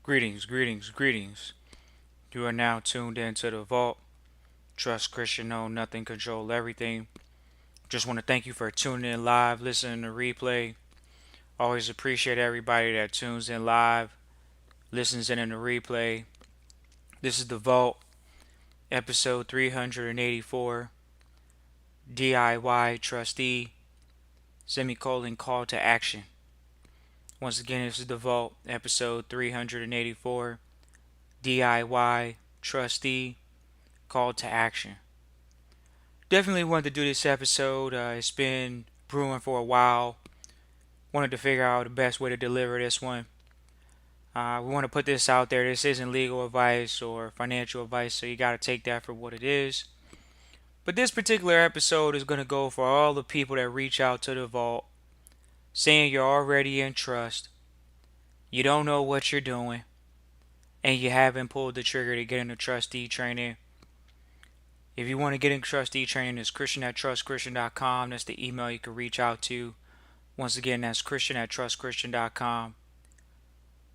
Greetings, greetings, greetings. You are now tuned into the vault. Trust Christian, know nothing, control everything. Just want to thank you for tuning in live, listening to replay. Always appreciate everybody that tunes in live, listens in the replay. This is the vault, episode 384, DIY Trustee, semicolon call to action. Once again, this is the vault, episode 384, DIY Trustee, call to action. Definitely wanted to do this episode. It's been brewing for a while. Wanted to figure out the best way to deliver this one. We want to put this out there. This isn't legal advice or financial advice, so you got to take that for what it is. But this particular episode is going to go for all the people that reach out to the vault saying you're already in trust, you don't know what you're doing, and you haven't pulled the trigger to get into trustee training. If you want to get into trustee training, it's Christian@trustchristian.com. That's the email you can reach out to. Once again, that's Christian@trustchristian.com.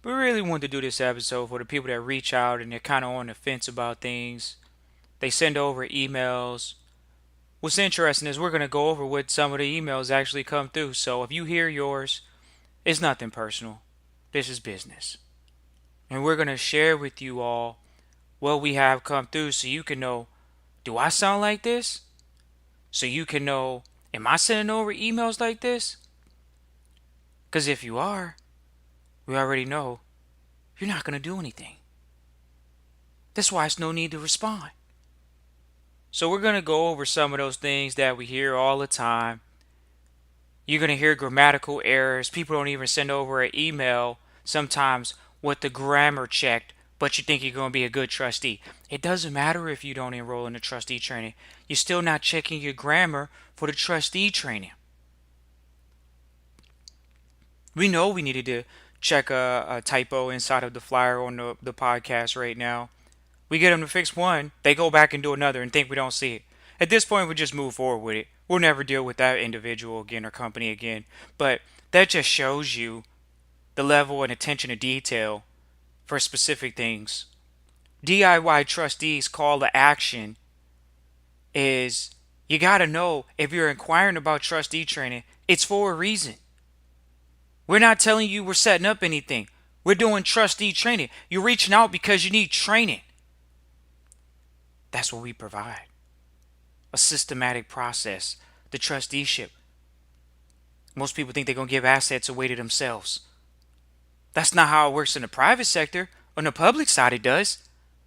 We really wanted to do this episode for the people that reach out and they're kind of on the fence about things. They send over emails. What's interesting is we're going to go over what some of the emails actually come through. So if you hear yours, it's nothing personal. This is business. And we're going to share with you all what we have come through so you can know, do I sound like this? So you can know, am I sending over emails like this? Because if you are, we already know you're not going to do anything. That's why it's no need to respond. So we're going to go over some of those things that we hear all the time. You're going to hear grammatical errors. People don't even send over an email sometimes with the grammar checked, but you think you're going to be a good trustee. It doesn't matter if you don't enroll in the trustee training. You're still not checking your grammar for the trustee training. We know we needed to check a typo inside of the flyer on the podcast right now. We get them to fix one, they go back and do another and think we don't see it. At this point, we just move forward with it. We'll never deal with that individual again or company again. But that just shows you the level and attention to detail for specific things. DIY trustees call to action is you got to know if you're inquiring about trustee training, it's for a reason. We're not telling you we're setting up anything. We're doing trustee training. You're reaching out because you need training. That's what we provide. A systematic process, the trusteeship. Most people think they're going to give assets away to themselves. That's not how it works in the private sector. On the public side, it does.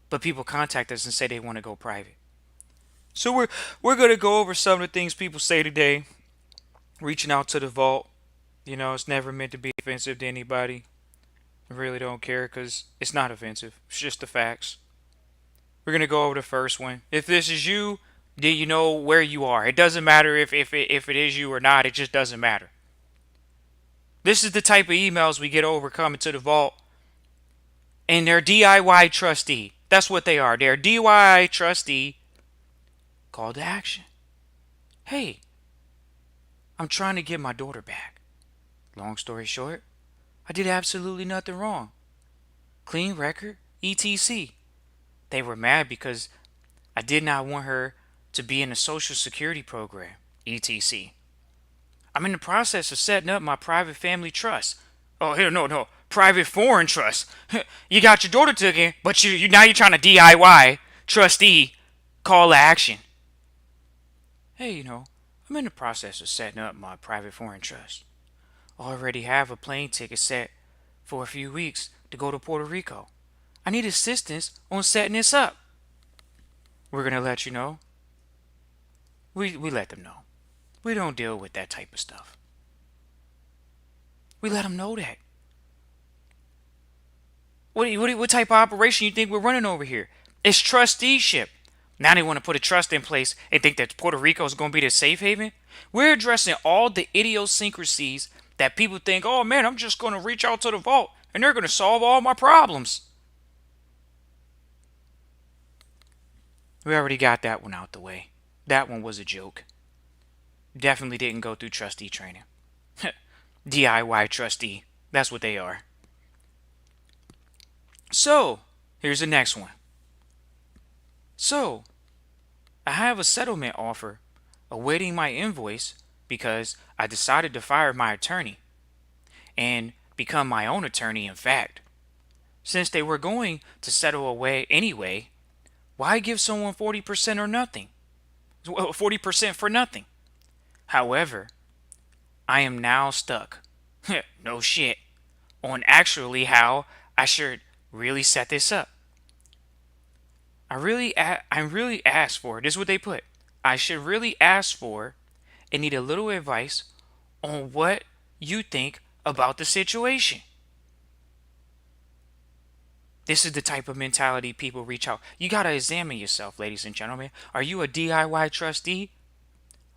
But people contact us and say they want to go private. So we're going to go over some of the things people say today. Reaching out to the vault. You know, it's never meant to be offensive to anybody. I really don't care because it's not offensive. It's just the facts. We're going to go over the first one. If this is you, do you know where you are? It doesn't matter if it is you or not. It just doesn't matter. This is the type of emails we get over coming to the vault. And they're DIY trustee. That's what they are. They're DIY trustee. Call to action. Hey, I'm trying to get my daughter back. Long story short, I did absolutely nothing wrong. Clean record, etc. They were mad because I did not want her to be in a social security program, etc. I'm in the process of setting up my private family trust. Oh, here, no. Private foreign trust. You got your daughter taken, but you now you're trying to DIY trustee call to action. Hey, I'm in the process of setting up my private foreign trust. I already have a plane ticket set for a few weeks to go to Puerto Rico. I need assistance on setting this up. We're going to let you know. We let them know. We don't deal with that type of stuff. We let them know that. What type of operation you think we're running over here? It's trusteeship. Now they want to put a trust in place and think that Puerto Rico is going to be the safe haven? We're addressing all the idiosyncrasies that people think, oh man, I'm just going to reach out to the vault and they're going to solve all my problems. We already got that one out the way. That one was a joke. Definitely didn't go through trustee training. DIY trustee. That's what they are. So, here's the next one. So, I have a settlement offer awaiting my invoice because I decided to fire my attorney and become my own attorney, in fact. Since they were going to settle away anyway, why give someone 40% or nothing? Well, 40% for nothing. However, I am now stuck. No shit. On actually how I should really set this up. I really asked for, this is what they put. I should really ask for and need a little advice on what you think about the situation. This is the type of mentality people reach out. You got to examine yourself, ladies and gentlemen. Are you a DIY trustee?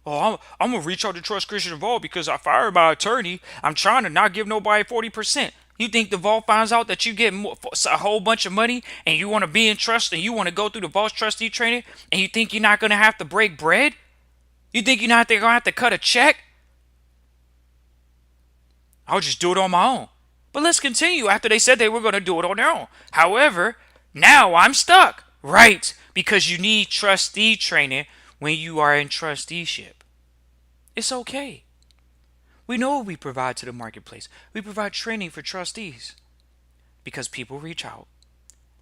Oh, I'm going to reach out to Trust Christian Vault because I fired my attorney. I'm trying to not give nobody 40%. You think the vault finds out that you get a whole bunch of money and you want to be in trust and you want to go through the vault trustee training and you think you're not going to have to break bread? You think you're not going to have to cut a check? I'll just do it on my own. But let's continue after they said they were going to do it on their own. However, now I'm stuck. Right, because you need trustee training when you are in trusteeship. It's okay. We know what we provide to the marketplace. We provide training for trustees because people reach out.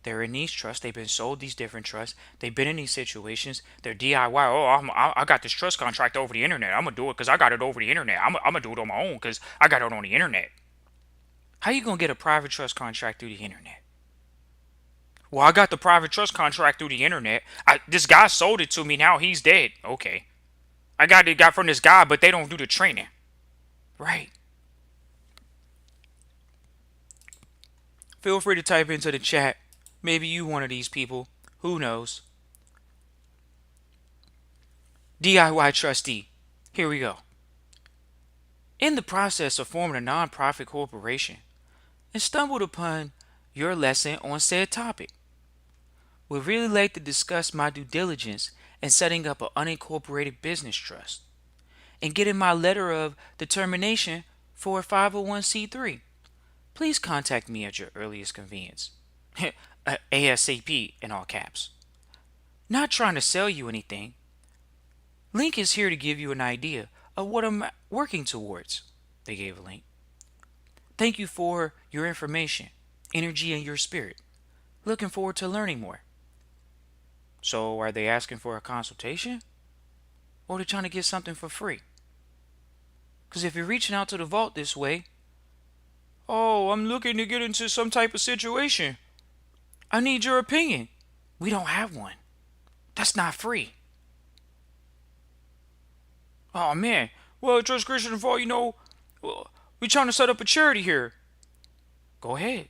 They're in these trusts. They've been sold these different trusts. They've been in these situations. They're DIY. Oh, I got this trust contract over the internet. I'm going to do it because I got it over the internet. I'm going to do it on my own because I got it on the internet. How you going to get a private trust contract through the internet? Well, I got the private trust contract through the internet. This guy sold it to me. Now he's dead. Okay. I got it from this guy, but they don't do the training. Right. Feel free to type into the chat. Maybe you one of these people. Who knows? DIY trustee. Here we go. In the process of forming a nonprofit corporation, and stumbled upon your lesson on said topic. Would really like to discuss my due diligence in setting up an unincorporated business trust and getting my letter of determination for a 501c3. Please contact me at your earliest convenience. ASAP in all caps. Not trying to sell you anything. Link is here to give you an idea of what I'm working towards. They gave a link. Thank you for your information, energy, and your spirit. Looking forward to learning more. So, are they asking for a consultation? Or are they trying to get something for free? Because if you're reaching out to the vault this way, oh, I'm looking to get into some type of situation. I need your opinion. We don't have one. That's not free. Oh, man. Well, Trust Christian Vault, we trying to set up a charity here. Go ahead.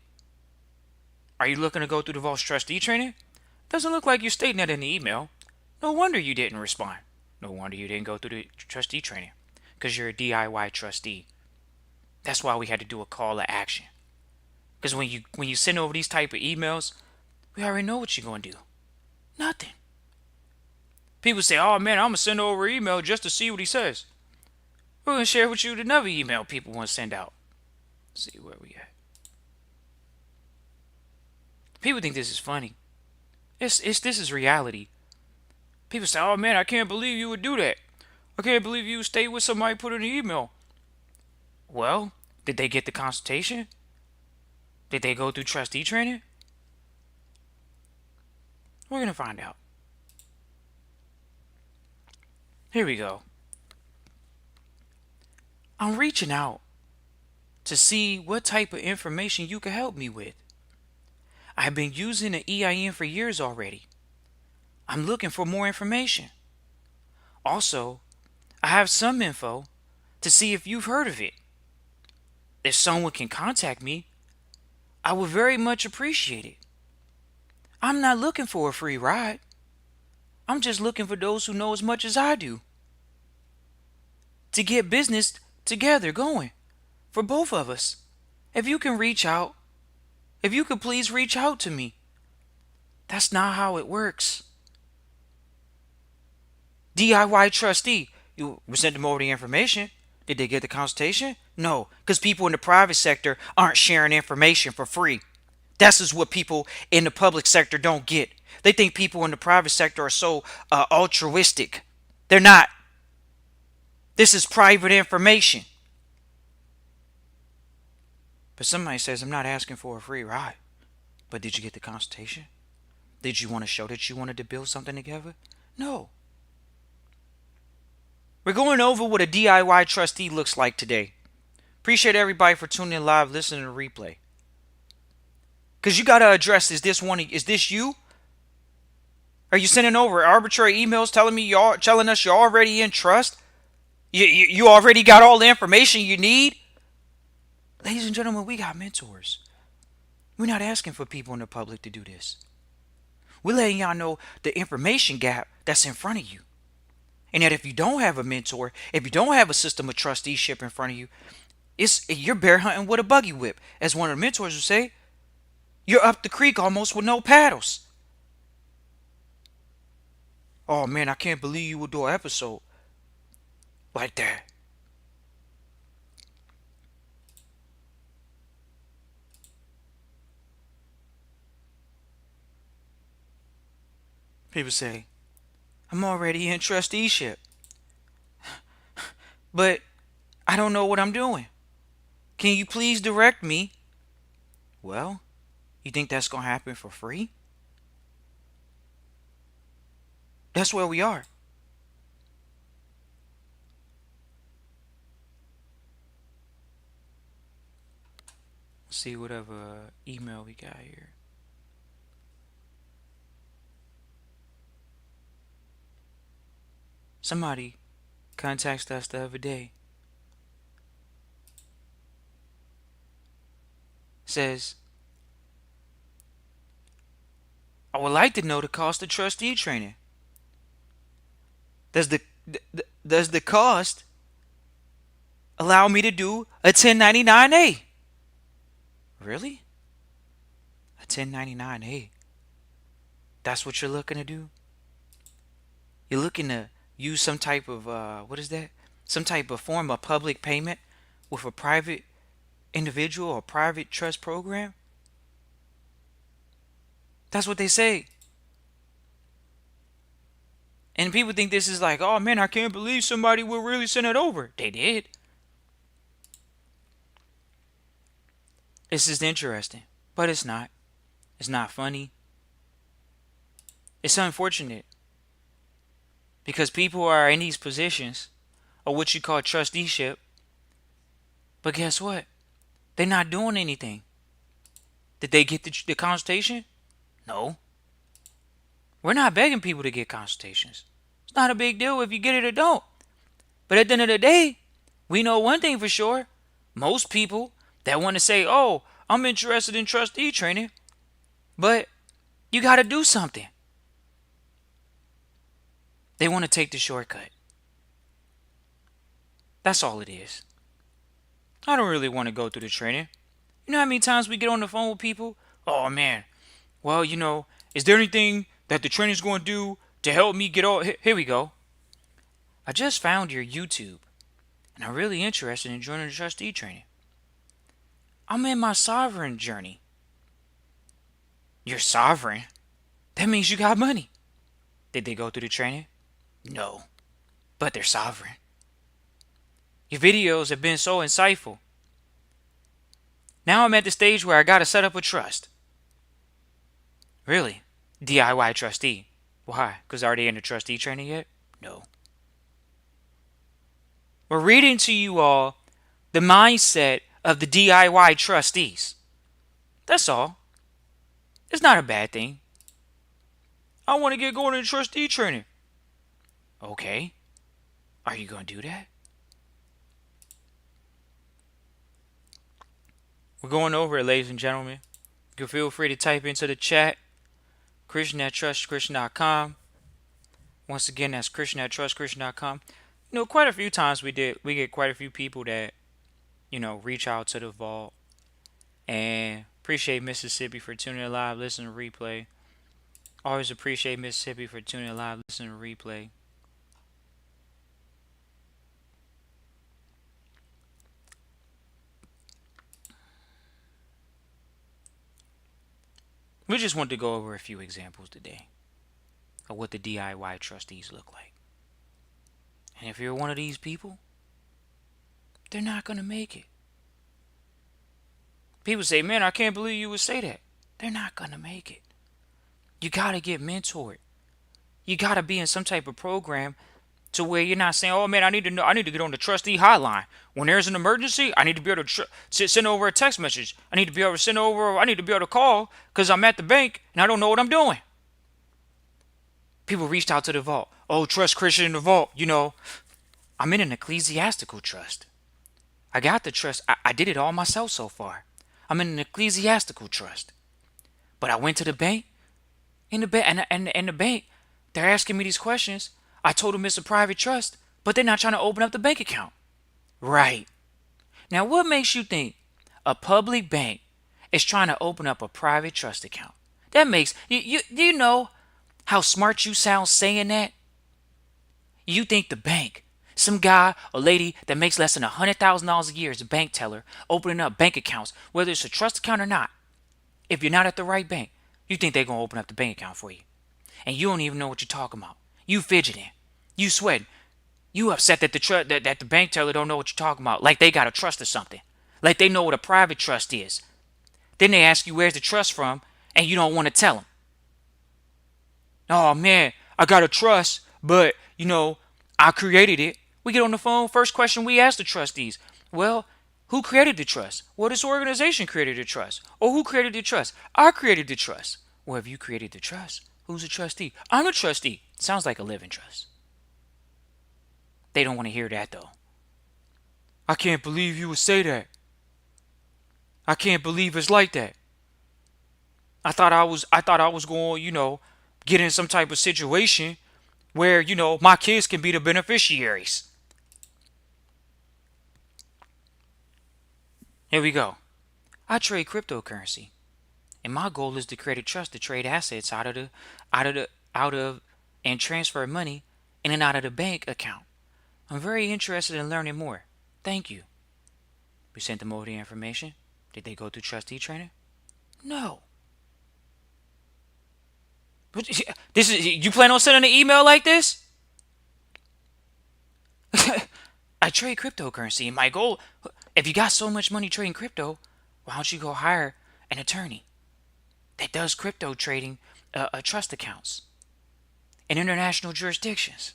Are you looking to go through the vault's trustee training? Doesn't look like you're stating that in the email. No wonder you didn't respond. No wonder you didn't go through the trustee training. Because you're a DIY trustee. That's why we had to do a call to action. Because when you send over these type of emails, we already know what you're going to do. Nothing. People say, oh man, I'm going to send over an email just to see what he says. We're going to share with you another email people want to send out. Let's see where we at. People think this is funny. This is reality. People say, oh man, I can't believe you would do that. I can't believe you would stay with somebody put in an email. Well, did they get the consultation? Did they go through trustee training? We're going to find out. Here we go. I'm reaching out to see what type of information you can help me with. I've been using the EIN for years already. I'm looking for more information. Also, I have some info to see if you've heard of it. If someone can contact me, I would very much appreciate it. I'm not looking for a free ride. I'm just looking for those who know as much as I do to get business together going for both of us. If you can reach out, if you could please reach out to me. That's not how it works. DIY trustee, you sent them over the information. Did they get the consultation? No, because people in the private sector aren't sharing information for free. That's is what people in the public sector don't get. They think people in the private sector are so altruistic. They're not. This is private information. But somebody says, I'm not asking for a free ride. But did you get the consultation? Did you want to show that you wanted to build something together? No. We're going over what a DIY trustee looks like today. Appreciate everybody for tuning in live, listening to the replay. Because you got to address, is this you? Are you sending over arbitrary emails telling us you're already in trust? You already got all the information you need? Ladies and gentlemen, we got mentors. We're not asking for people in the public to do this. We're letting y'all know the information gap that's in front of you. And that if you don't have a mentor, if you don't have a system of trusteeship in front of you, you're bear hunting with a buggy whip. As one of the mentors would say, you're up the creek almost with no paddles. Oh man, I can't believe you would do an episode like that. People say, I'm already in trusteeship, but I don't know what I'm doing. Can you please direct me? Well, you think that's going to happen for free? That's where we are. Let's see whatever email we got here. Somebody contacted us the other day. Says, I would like to know the cost of trustee training. Does the cost allow me to do a 1099A? Really? A 1099A? That's what you're looking to do? You're looking to use some type of what is that? Some type of form of public payment with a private individual or private trust program? That's what they say. And people think this is like, oh man, I can't believe somebody will really send it over. They did. It's just interesting. But it's not. It's not funny. It's unfortunate. Because people are in these positions of what you call trusteeship. But guess what? They're not doing anything. Did they get the consultation? No. We're not begging people to get consultations. It's not a big deal if you get it or don't. But at the end of the day, we know one thing for sure. Most people that want to say, oh, I'm interested in trustee training, but you got to do something. They want to take the shortcut. That's all it is. I don't really want to go through the training. You know how many times we get on the phone with people? Oh man, well, is there anything that the training's going to do to help me get all? Here we go. I just found your YouTube, and I'm really interested in joining the trustee training. I'm in my sovereign journey. You're sovereign? That means you got money. Did they go through the training? No, but they're sovereign. Your videos have been so insightful. Now I'm at the stage where I gotta set up a trust. Really? DIY trustee. Why? Because are they in the trustee training yet? No. We're reading to you all the mindset of the DIY trustees. That's all. It's not a bad thing. I want to get going into trustee training. Okay. Are you going to do that? We're going over it, ladies and gentlemen. You can feel free to type into the chat. Christian at trustchristian.com. Once again, that's Christian at trustchristian.com. Quite a few times we get quite a few people that, reach out to the vault. And appreciate Mississippi for tuning in live, listening to replay. Always appreciate Mississippi for tuning in live, listening to replay. We just want to go over a few examples today of what the DIY trustees look like. And if you're one of these people, they're not going to make it. People say, man, I can't believe you would say that. They're not going to make it. You got to get mentored. You got to be in some type of program to where you're not saying, oh man, I need to know, I need to get on the trustee hotline. When there's an emergency, I need to be able to send over a text message. I need to be able to call because I'm at the bank and I don't know what I'm doing. People reached out to the vault. Oh, trust Christian in the vault. I'm in an ecclesiastical trust. I got the trust. I did it all myself so far. I'm in an ecclesiastical trust. But I went to the bank, and the bank, they're asking me these questions. I told them it's a private trust, but they're not trying to open up the bank account. Right. Now, what makes you think a public bank is trying to open up a private trust account? That makes, you know how smart you sound saying that? You think the bank, some guy or lady that makes less than $100,000 a year is a bank teller opening up bank accounts, whether it's a trust account or not. If you're not at the right bank, you think they're going to open up the bank account for you. And you don't even know what you're talking about. You fidgeting. You sweating. You upset that that the bank teller don't know what you're talking about. Like they got a trust or something. Like they know what a private trust is. Then they ask you where's the trust from, and you don't want to tell them. Oh man, I got a trust, but I created it. We get on the phone, first question we ask the trustees. Well, who created the trust? Well, this organization created the trust. Or who created the trust? I created the trust. Well, if you created the trust, who's a trustee? I'm a trustee. Sounds like a living trust. They don't want to hear that though. I can't believe you would say that. I can't believe it's like that. I thought I was going, get in some type of situation where, my kids can be the beneficiaries. Here we go. I trade cryptocurrency, and my goal is to create a trust to trade assets out of and transfer money in and out of the bank account. I'm very interested in learning more. Thank you. We sent them over the information. Did they go through trustee training? No. But this is, you plan on sending an email like this? I trade cryptocurrency, and my goal, if you got so much money trading crypto, why don't you go hire an attorney that does crypto trading trust accounts in international jurisdictions?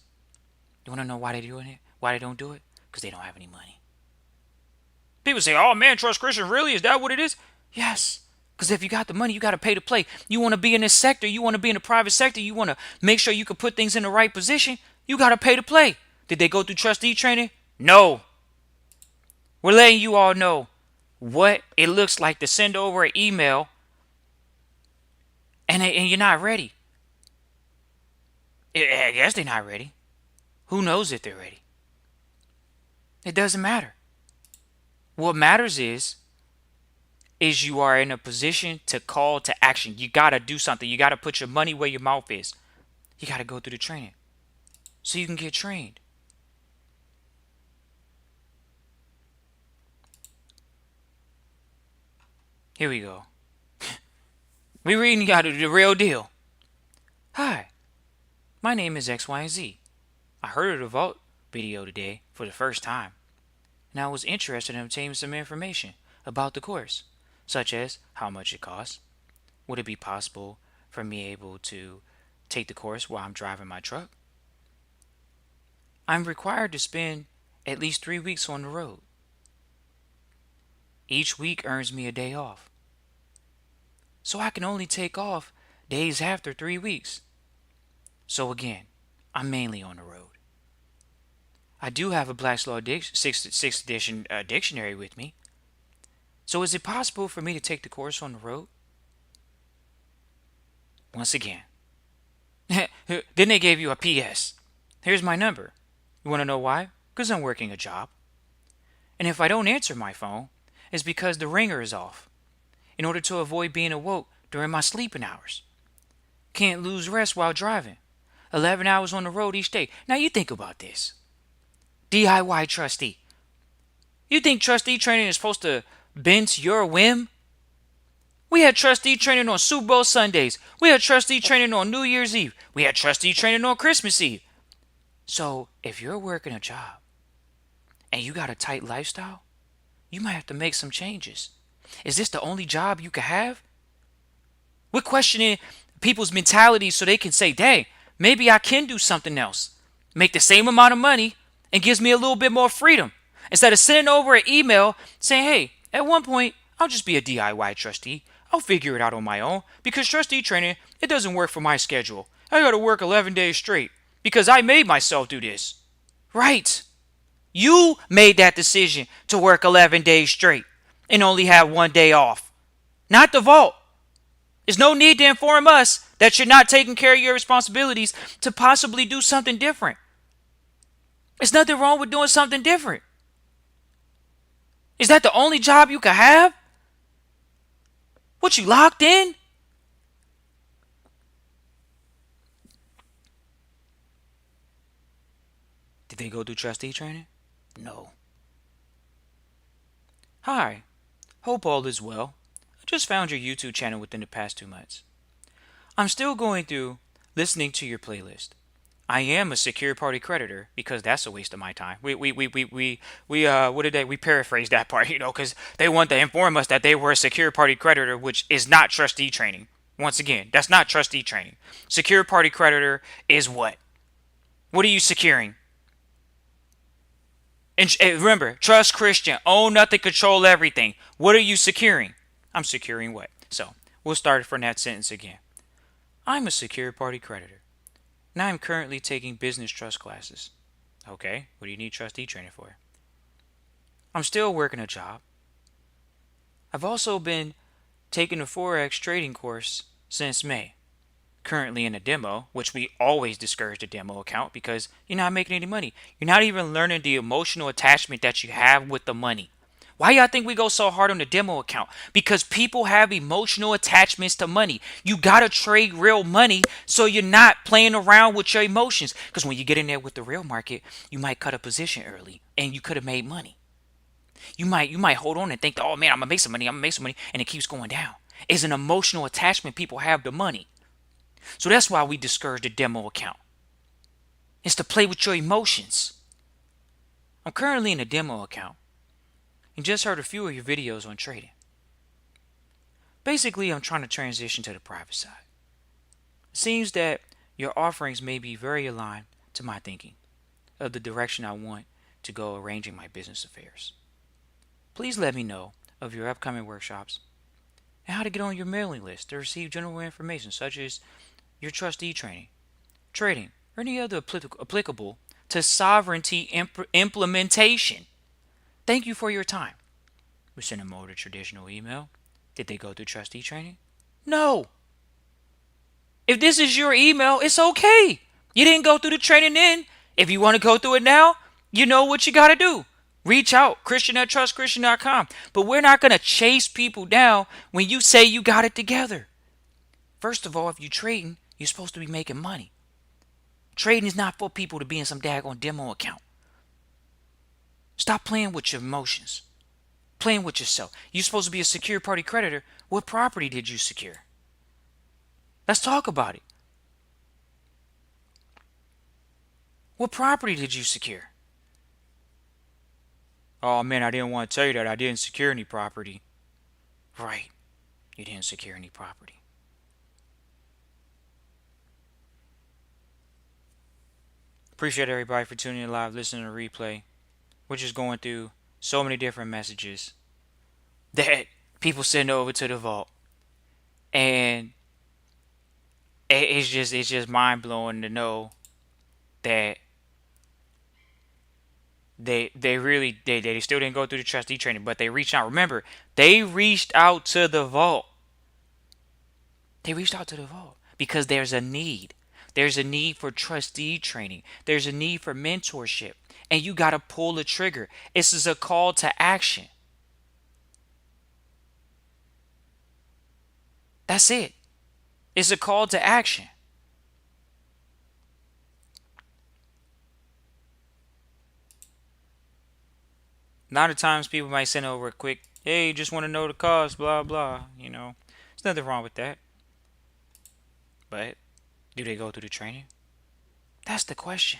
You want to know why they're doing it? Why they don't do it? Because they don't have any money. People say, oh man, trust Christian, really? Is that what it is? Yes. Because if you got the money, you got to pay to play. You want to be in this sector. You want to be in the private sector. You want to make sure you can put things in the right position. You got to pay to play. Did they go through trustee training? No. We're letting you all know what it looks like to send over an email and you're not ready. I guess they're not ready. Who knows if they're ready? It doesn't matter. What matters is you are in a position to call to action. You got to do something. You got to put your money where your mouth is. You got to go through the training so you can get trained. Here we go. We reading out of the real deal. Hi, my name is XYZ. I heard of the Vault video today for the first time, and I was interested in obtaining some information about the course, such as how much it costs. Would it be possible for me able to take the course while I'm driving my truck? I'm required to spend at least 3 weeks on the road. Each week earns me a day off. So I can only take off days after 3 weeks. So again, I'm mainly on the road. I do have a Black's Law 6th edition dictionary with me. So is it possible for me to take the course on the road? Once again. Then they gave you a PS. Here's my number. You want to know why? Because I'm working a job. And if I don't answer my phone, it's because the ringer is off, in order to avoid being awoke during my sleeping hours. Can't lose rest while driving. 11 hours on the road each day. Now you think about this. DIY trustee. You think trustee training is supposed to bend to your whim? We had trustee training on Super Bowl Sundays. We had trustee training on New Year's Eve. We had trustee training on Christmas Eve. So if you're working a job and you got a tight lifestyle, you might have to make some changes. Is this the only job you could have? We're questioning people's mentality so they can say, dang, maybe I can do something else. Make the same amount of money and gives me a little bit more freedom. Instead of sending over an email saying, hey, at one point, I'll just be a DIY trustee. I'll figure it out on my own because trustee training, it doesn't work for my schedule. I got to work 11 days straight because I made myself do this. Right. You made that decision to work 11 days straight and only have 1 day off. Not the vault. There's no need to inform us that you're not taking care of your responsibilities to possibly do something different. There's nothing wrong with doing something different. Is that the only job you can have? What, you locked in? Did they go do trustee training? No. Hi, hope all is well. I just found your YouTube channel within the past 2 months. I'm still going through listening to your playlist. I am a secure party creditor because that's a waste of my time. What did we paraphrase that part, because they want to inform us that they were a secure party creditor, which is not trustee training. Once again, that's not trustee training. Secure party creditor is what? What are you securing? And remember, trust Christian, own nothing, control everything. What are you securing? I'm securing what? So we'll start from that sentence again. I'm a secure party creditor. Now I'm currently taking business trust classes. Okay, what do you need trustee training for? I'm still working a job. I've also been taking a Forex trading course since May. Currently in a demo, which we always discourage the demo account because you're not making any money. You're not even learning the emotional attachment that you have with the money. Why y'all think we go so hard on the demo account? Because people have emotional attachments to money. You gotta trade real money so you're not playing around with your emotions. Because when you get in there with the real market, you might cut a position early and you could have made money. You might hold on and think, oh man, I'm gonna make some money, and it keeps going down. It's an emotional attachment people have to money. So that's why we discourage the demo account. It's to play with your emotions. I'm currently in a demo account and just heard a few of your videos on trading. Basically, I'm trying to transition to the private side. It seems that your offerings may be very aligned to my thinking of the direction I want to go arranging my business affairs. Please let me know of your upcoming workshops and how to get on your mailing list to receive general information such as your trustee training, trading, or any other applicable to sovereignty implementation. Thank you for your time. We sent them over the traditional email. Did they go through trustee training? No. If this is your email, it's okay. You didn't go through the training then. If you want to go through it now, you know what you got to do. Reach out, Christian@trustchristian.com. But we're not going to chase people down when you say you got it together. First of all, if you're trading, you're supposed to be making money. Trading is not for people to be in some daggone demo account. Stop playing with your emotions. Playing with yourself. You're supposed to be a secure party creditor. What property did you secure? Let's talk about it. What property did you secure? Oh man, I didn't want to tell you that I didn't secure any property. Right. You didn't secure any property. Appreciate everybody for tuning in live, listening to the replay. We're just going through so many different messages that people send over to the vault. And it's just mind blowing to know that they still didn't go through the trustee training, but they reached out. Remember, they reached out to the vault. They reached out to the vault because there's a need. There's a need for trustee training. There's a need for mentorship. And you got to pull the trigger. This is a call to action. That's it. It's a call to action. A lot of times people might send over a quick, hey, just want to know the cost, blah, blah, nothing wrong with that. But do they go through the training? That's the question.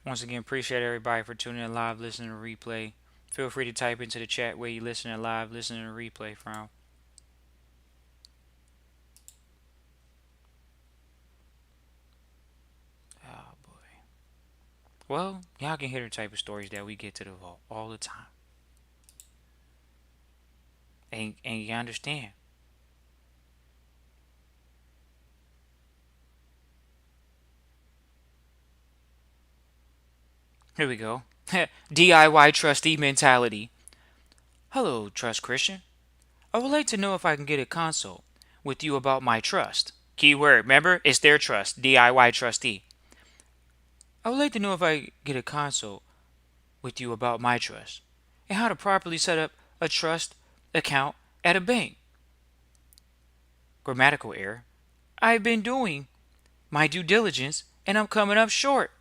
Once again, appreciate everybody for tuning in live, listening to replay. Feel free to type into the chat where you listening live, listening to replay from. Oh boy. Well, y'all can hear the type of stories that we get to the vault all the time. And you understand. Here we go. DIY trustee mentality. Hello, Trust Christian. I would like to know if I can get a consult with you about my trust. Keyword, remember? It's their trust. DIY trustee. I would like to know if I get a consult with you about my trust and how to properly set up a trust account at a bank. Grammatical error. I've been doing my due diligence and I'm coming up short.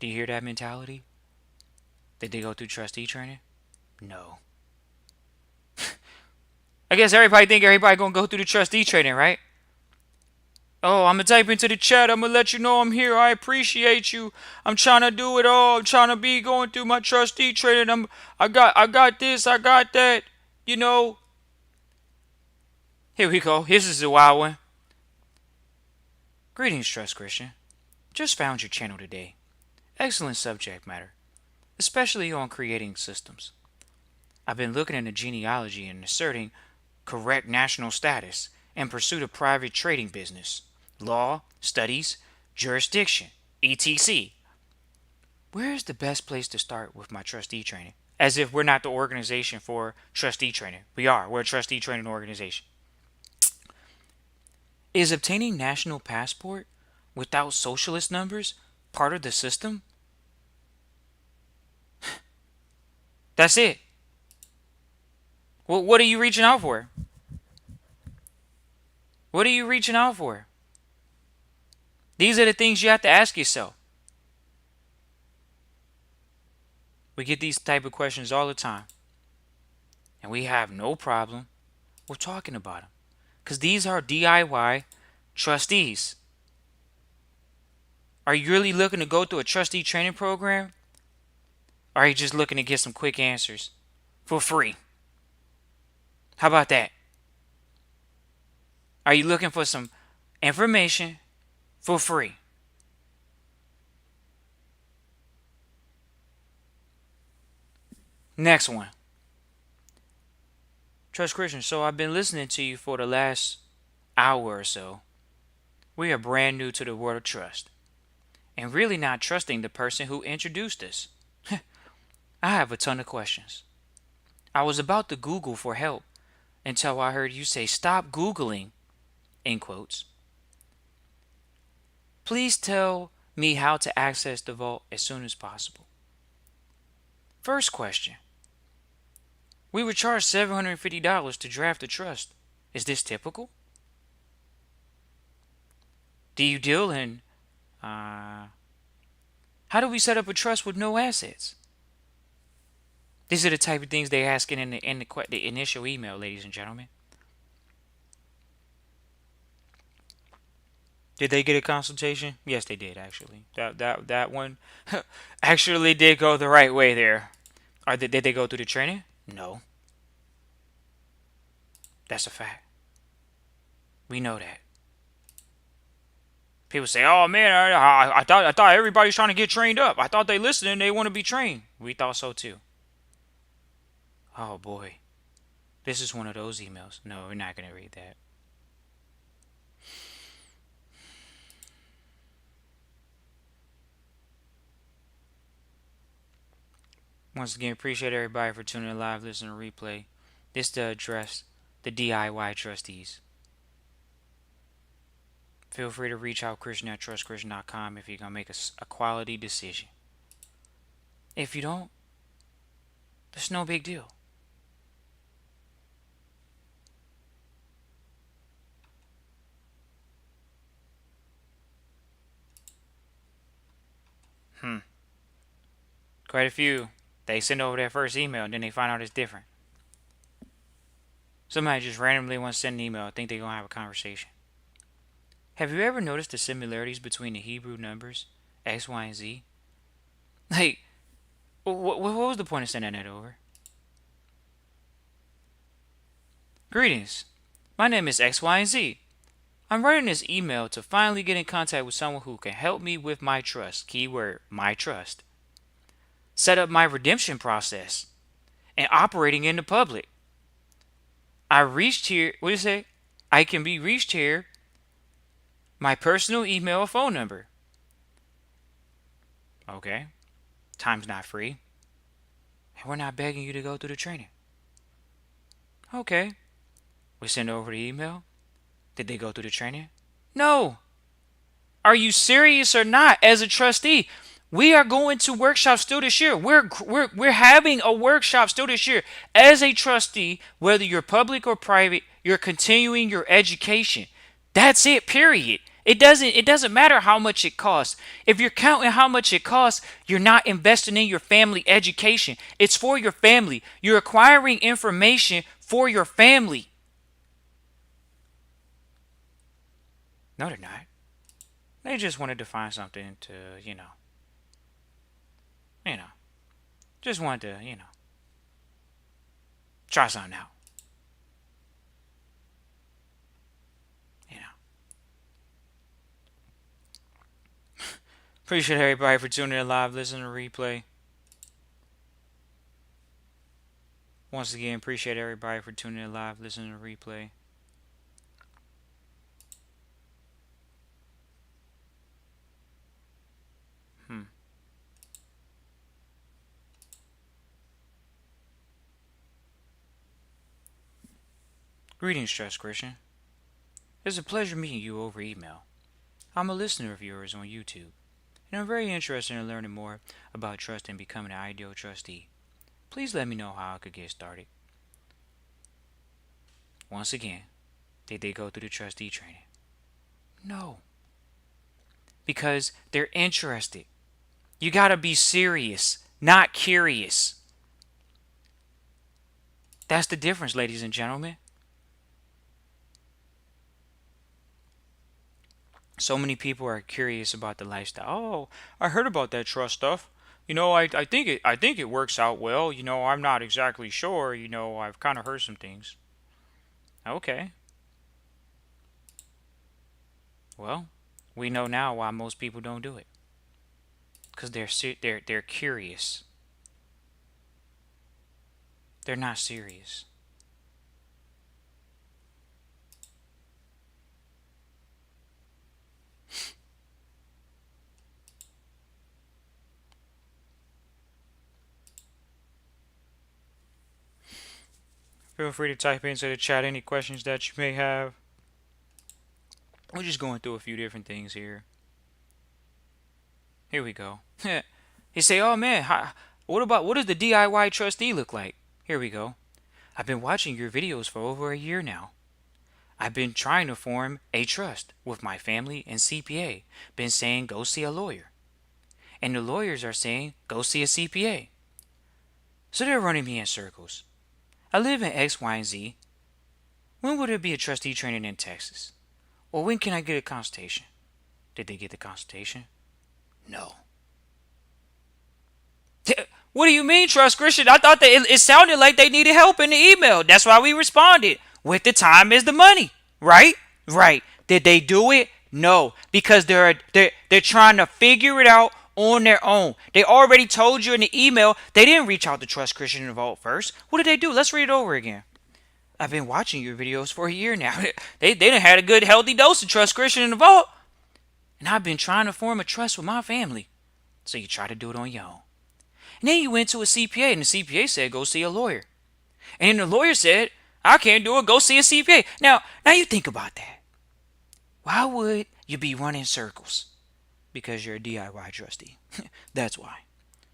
Do you hear that mentality? Did they go through trustee training? No. I guess everybody think everybody gonna go through the trustee training, right? Oh, I'm gonna type into the chat. I'm gonna let you know I'm here. I appreciate you. I'm trying to do it all. I'm trying to be going through my trustee training. I got this. I got that. You know. Here we go. This is a wild one. Greetings, Trust Christian. Just found your channel today. Excellent subject matter, especially on creating systems. I've been looking into genealogy and asserting correct national status in pursuit of private trading business, law, studies, jurisdiction, etc. Where is the best place to start with my trustee training? As if we're not the organization for trustee training. We are. We're a trustee training organization. Is obtaining national passport without socialist numbers part of the system? That's it. Well, what are you reaching out for? What are you reaching out for? These are the things you have to ask yourself. We get these type of questions all the time. And we have no problem with talking about them. Because these are DIY trustees. Are you really looking to go through a trustee training program? Or are you just looking to get some quick answers for free? How about that? Are you looking for some information for free? Next one. Trust Christian, so I've been listening to you for the last hour or so. We are brand new to the world of trust and really not trusting the person who introduced us. I have a ton of questions. I was about to Google for help until I heard you say stop Googling, in quotes. Please tell me how to access the vault as soon as possible. First question. We were charged $750 to draft a trust. Is this typical? Do you deal in, how do we set up a trust with no assets? These are the type of things they're asking in the initial email, ladies and gentlemen. Did they get a consultation? Yes, they did actually. That one actually did go the right way there. Did they go through the training? No, that's a fact. We know that. People say, "Oh man, I thought everybody's trying to get trained up. I thought they listened and they want to be trained." We thought so too. Oh boy, this is one of those emails. No, we're not gonna read that. Once again, appreciate everybody for tuning in live, listening to replay. This to address the DIY trustees. Feel free to reach out Christian at trustchristian.com if you're gonna make a quality decision. If you don't, there's no big deal. Quite a few. They send over their first email and then they find out it's different. Somebody just randomly wants to send an email, think they're going to have a conversation. Have you ever noticed the similarities between the Hebrew numbers X, Y, and Z? Like, what was the point of sending that over? Greetings. My name is X, Y, and Z. I'm writing this email to finally get in contact with someone who can help me with my trust. Keyword, my trust. Set up my redemption process and operating in the public. I reached here. What do you say? I can be reached here. My personal email or phone number. Okay. Time's not free. And we're not begging you to go through the training. Okay. We send over the email. Did they go through the training? No. Are you serious or not? As a trustee, we are going to workshops still this year. We're having a workshop still this year. As a trustee, whether you're public or private, you're continuing your education. That's it, period. It doesn't matter how much it costs. If you're counting how much it costs, you're not investing in your family education. It's for your family. You're acquiring information for your family. No, they're not. They just wanted to find something to, you know, just wanted to, try something out. You know. Appreciate everybody for tuning in live, listening to replay. Once again, appreciate everybody for tuning in live, listening to replay. Greetings, Trust Christian. It's a pleasure meeting you over email. I'm a listener of yours on YouTube, and I'm very interested in learning more about trust and becoming an ideal trustee. Please let me know how I could get started. Once again, did they go through the trustee training? No. Because they're interested. You gotta be serious, not curious. That's the difference, ladies and gentlemen. So many people are curious about the lifestyle. Oh, I heard about that trust stuff. I think it works out well. I'm not exactly sure. I've kind of heard some things. Okay. Well, we know now why most people don't do it. Cuz they're curious. They're not serious. Feel free to type into the chat any questions that you may have. We're just going through a few different things here. Here we go. He say, "Oh man, what does the DIY trustee look like?" Here we go. I've been watching your videos for over a year now. I've been trying to form a trust with my family and CPA. Been saying go see a lawyer. And the lawyers are saying go see a CPA. So they're running me in circles. I live in X, Y, and Z. When would there be a trustee training in Texas? Or when can I get a consultation? Did they get the consultation? No. What do you mean, Trust Christian? I thought that it sounded like they needed help in the email. That's why we responded. With the time is the money. Right? Right. Did they do it? No. Because they're trying to figure it out on their own. They already told you in the email they didn't reach out to Trust Christian and Vault first. What did they do? Let's read it over again. I've been watching your videos for a year now. They done had a good healthy dose of Trust Christian in the Vault. And I've been trying to form a trust with my family. So you try to do it on your own. And then you went to a CPA and the CPA said, go see a lawyer. And then the lawyer said, I can't do it, go see a CPA. Now you think about that. Why would you be running circles? Because you're a DIY trustee. That's why.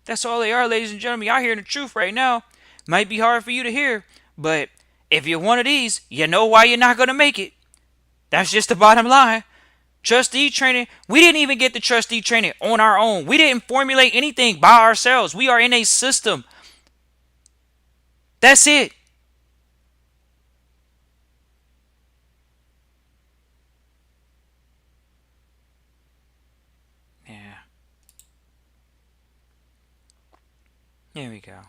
That's all they are, ladies and gentlemen. Y'all hearing the truth right now. Might be hard for you to hear, but if you're one of these, you know why you're not going to make it. That's just the bottom line. Trustee training, we didn't even get the trustee training on our own. We didn't formulate anything by ourselves. We are in a system. That's it. Yeah, here we go.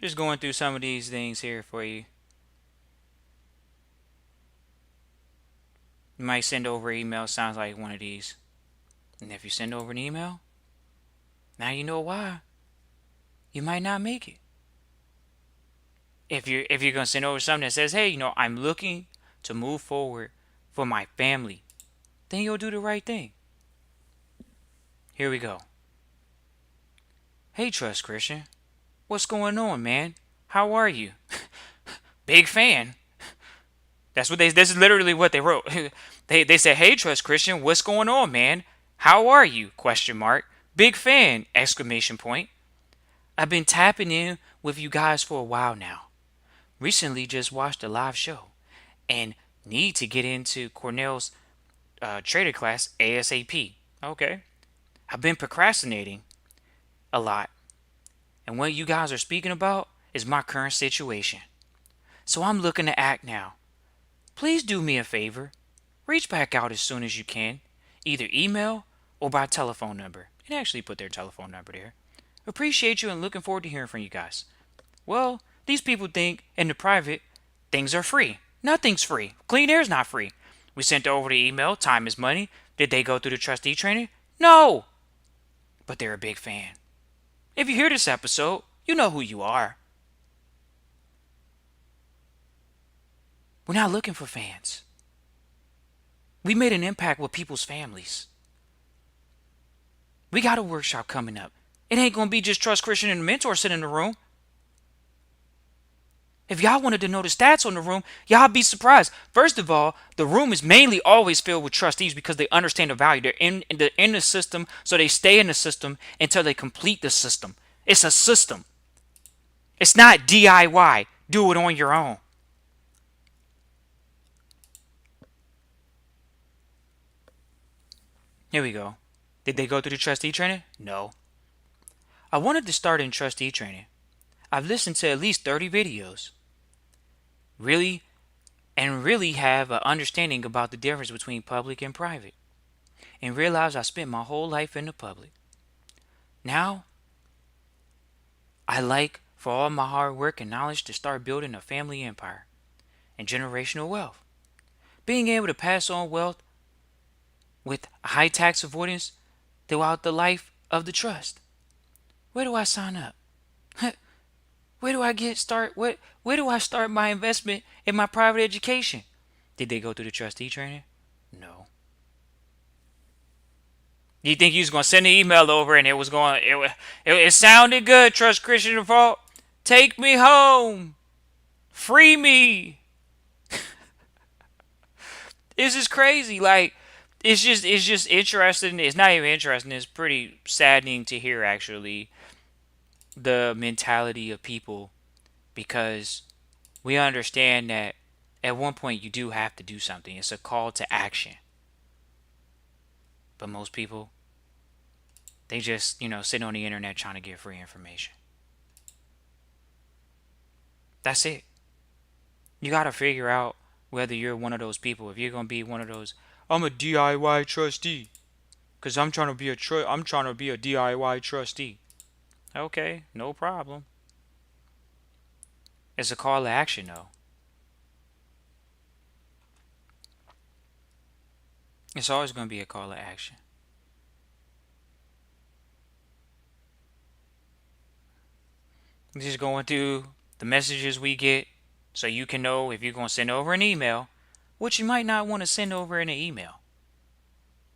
Just going through some of these things here for you. You might send over email, sounds like one of these. And if you send over an email, now you know why. You might not make it. If you're gonna send over something that says, hey, I'm looking to move forward for my family, then you'll do the right thing. Here we go. Hey, Trust Christian. What's going on, man? How are you? Big fan. This is literally what they wrote. They said, "Hey, Trust Christian, what's going on, man? How are you?" Question mark. Big fan! Exclamation point. I've been tapping in with you guys for a while now. Recently just watched a live show and need to get into Cornell's trader class ASAP. Okay. I've been procrastinating a lot, and what you guys are speaking about is my current situation. So I'm looking to act now. Please do me a favor. Reach back out as soon as you can, either email or by telephone number. And actually put their telephone number there. Appreciate you and looking forward to hearing from you guys. Well, these people think in the private things are free. Nothing's free. Clean air's not free. We sent over the email. Time is money. Did they go through the trustee training? No. But they're a big fan. If you hear this episode, you know who you are. We're not looking for fans. We made an impact with people's families. We got a workshop coming up. It ain't going to be just Trust Christian and the mentor sitting in the room. If y'all wanted to know the stats on the room, y'all be surprised. First of all, the room is mainly always filled with trustees because they understand the value. They're in the system, so they stay in the system until they complete the system. It's a system. It's not DIY. Do it on your own. Here we go. Did they go through the trustee training? No. I wanted to start in trustee training. I've listened to at least 30 videos. Really have an understanding about the difference between public and private. And realize I spent my whole life in the public. Now, I like for all my hard work and knowledge to start building a family empire and generational wealth. Being able to pass on wealth with high tax avoidance throughout the life of the trust. Where do I sign up? Where do I where do I start my investment in my private education? Did they go through the trustee training? No. You think you was gonna send an email over and it sounded good, Trust Christian Default. Take me home. Free me. This is crazy. Like it's just interesting. It's not even interesting. It's pretty saddening to hear actually the mentality of people because we understand that at one point you do have to do something. It's a call to action. But most people, they just, sit on the internet trying to get free information. That's it. You got to figure out whether you're one of those people. If you're going to be one of those, I'm a DIY trustee because I'm trying to be a DIY trustee. Okay, no problem. It's a call to action though. It's always going to be a call to action. Just going through the messages we get so you can know if you're going to send over an email, which you might not want to send over in an email.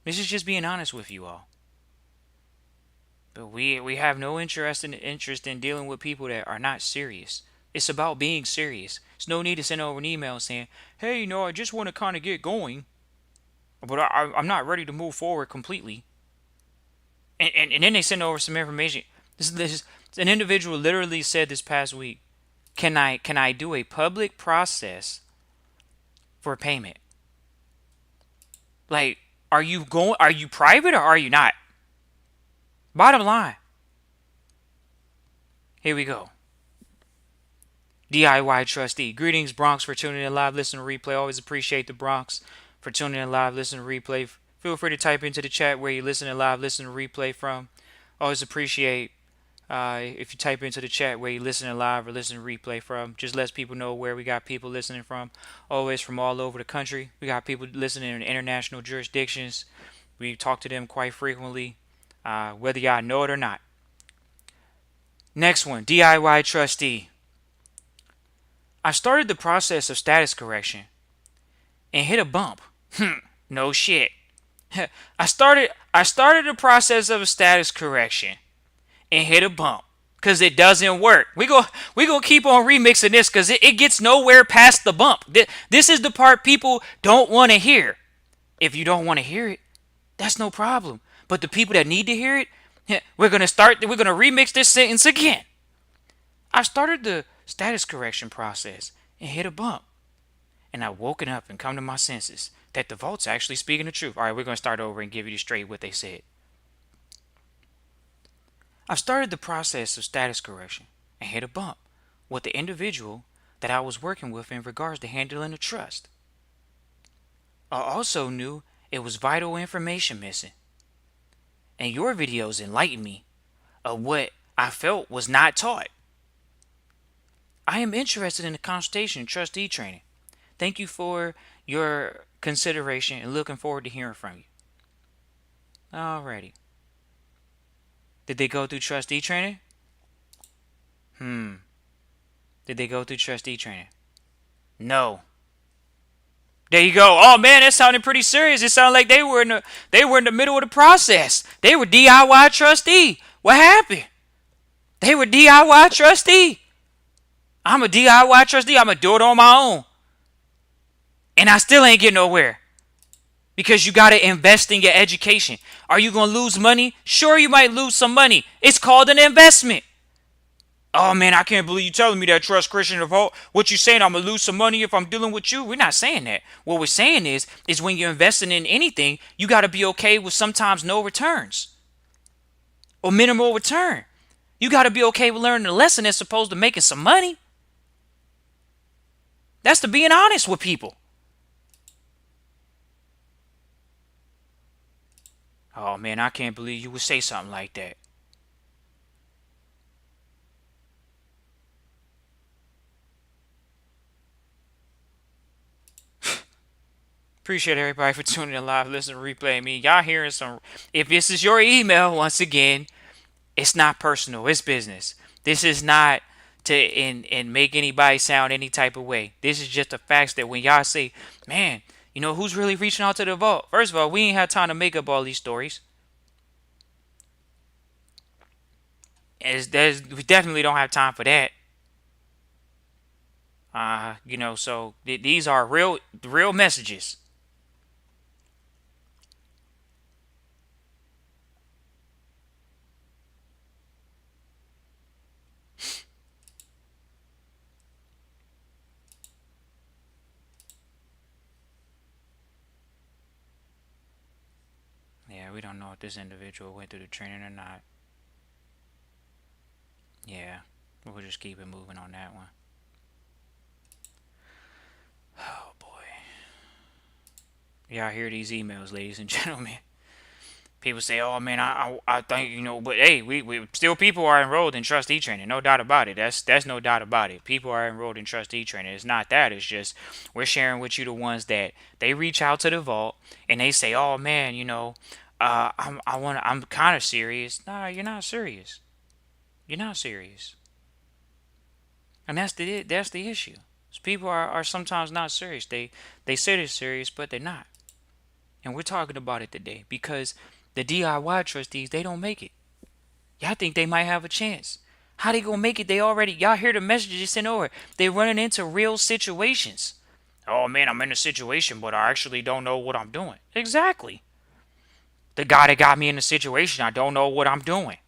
This is just being honest with you all. But we have no interest in dealing with people that are not serious. It's about being serious. There's no need to send over an email saying, hey, I just want to kind of get going, but I'm not ready to move forward completely. And then they send over some information. This an individual literally said this past week, can I do a public process for payment? Like, Are you private or are you not? Bottom line. Here we go. DIY trustee. Greetings, Bronx, for tuning in live, listen to replay. Always appreciate the Bronx for tuning in live, listen to replay. Feel free to type into the chat where you listen to live, listen to replay from. Always appreciate if you type into the chat where you listen to live or listen to replay from. Just lets people know where we got people listening from. Always from all over the country. We got people listening in international jurisdictions. We talk to them quite frequently, whether y'all know it or not. Next one, DIY trustee. I started the process of status correction and hit a bump. No shit. I started the process of a status correction and hit a bump because it doesn't work. We go keep on remixing this because it gets nowhere past the bump. This is the part people don't want to hear. If you don't want to hear it, that's no problem. But the people that need to hear it, we're gonna remix this sentence again. I started the status correction process and hit a bump. And I woken up and come to my senses that the vault's actually speaking the truth. All right, we're going to start over and give you straight what they said. I started the process of status correction and hit a bump with the individual that I was working with in regards to handling the trust. I also knew it was vital information missing. And your videos enlightened me of what I felt was not taught. I am interested in the consultation trustee training. Thank you for your consideration and looking forward to hearing from you. Alrighty. Did they go through trustee training? Did they go through trustee training? No. There you go. Oh man, that sounded pretty serious. It sounded like they were in the middle of the process. They were DIY trustee. What happened? They were DIY trustee. I'm a DIY trustee. I'm gonna do it on my own. And I still ain't getting nowhere. Because you got to invest in your education. Are you going to lose money? Sure, you might lose some money. It's called an investment. Oh, man, I can't believe you telling me that, Trust Christian of Hope. What you saying, I'm going to lose some money if I'm dealing with you? We're not saying that. What we're saying is when you're investing in anything, you got to be okay with sometimes no returns. Or minimal return. You got to be okay with learning a lesson as opposed to making some money. That's to being honest with people. Oh, man, I can't believe you would say something like that. Appreciate everybody for tuning in live, listening, replay me. Y'all hearing some. If this is your email, once again, it's not personal. It's business. This is not to and make anybody sound any type of way. This is just the facts that when y'all say, man, you know who's really reaching out to the vault? First of all, we ain't have time to make up all these stories. We definitely don't have time for that. So these are real messages. Yeah, we don't know if this individual went through the training or not. Yeah, we'll just keep it moving on that one. Oh boy. Y'all hear these emails, ladies and gentlemen. People say, "Oh man, I think but hey, we still people are enrolled in trustee training, no doubt about it. That's no doubt about it. People are enrolled in trustee training. It's not that. It's just we're sharing with you the ones that they reach out to the vault and they say, "Oh man, I'm kind of serious." Nah, you're not serious. You're not serious, and that's the issue. People are sometimes not serious. They say they're serious, but they're not. And we're talking about it today because the DIY trustees, they don't make it. Y'all think they might have a chance. How they gonna make it? Y'all hear the messages sent over. They running into real situations. Oh man, I'm in a situation, but I actually don't know what I'm doing. Exactly. The guy that got me in the situation, I don't know what I'm doing.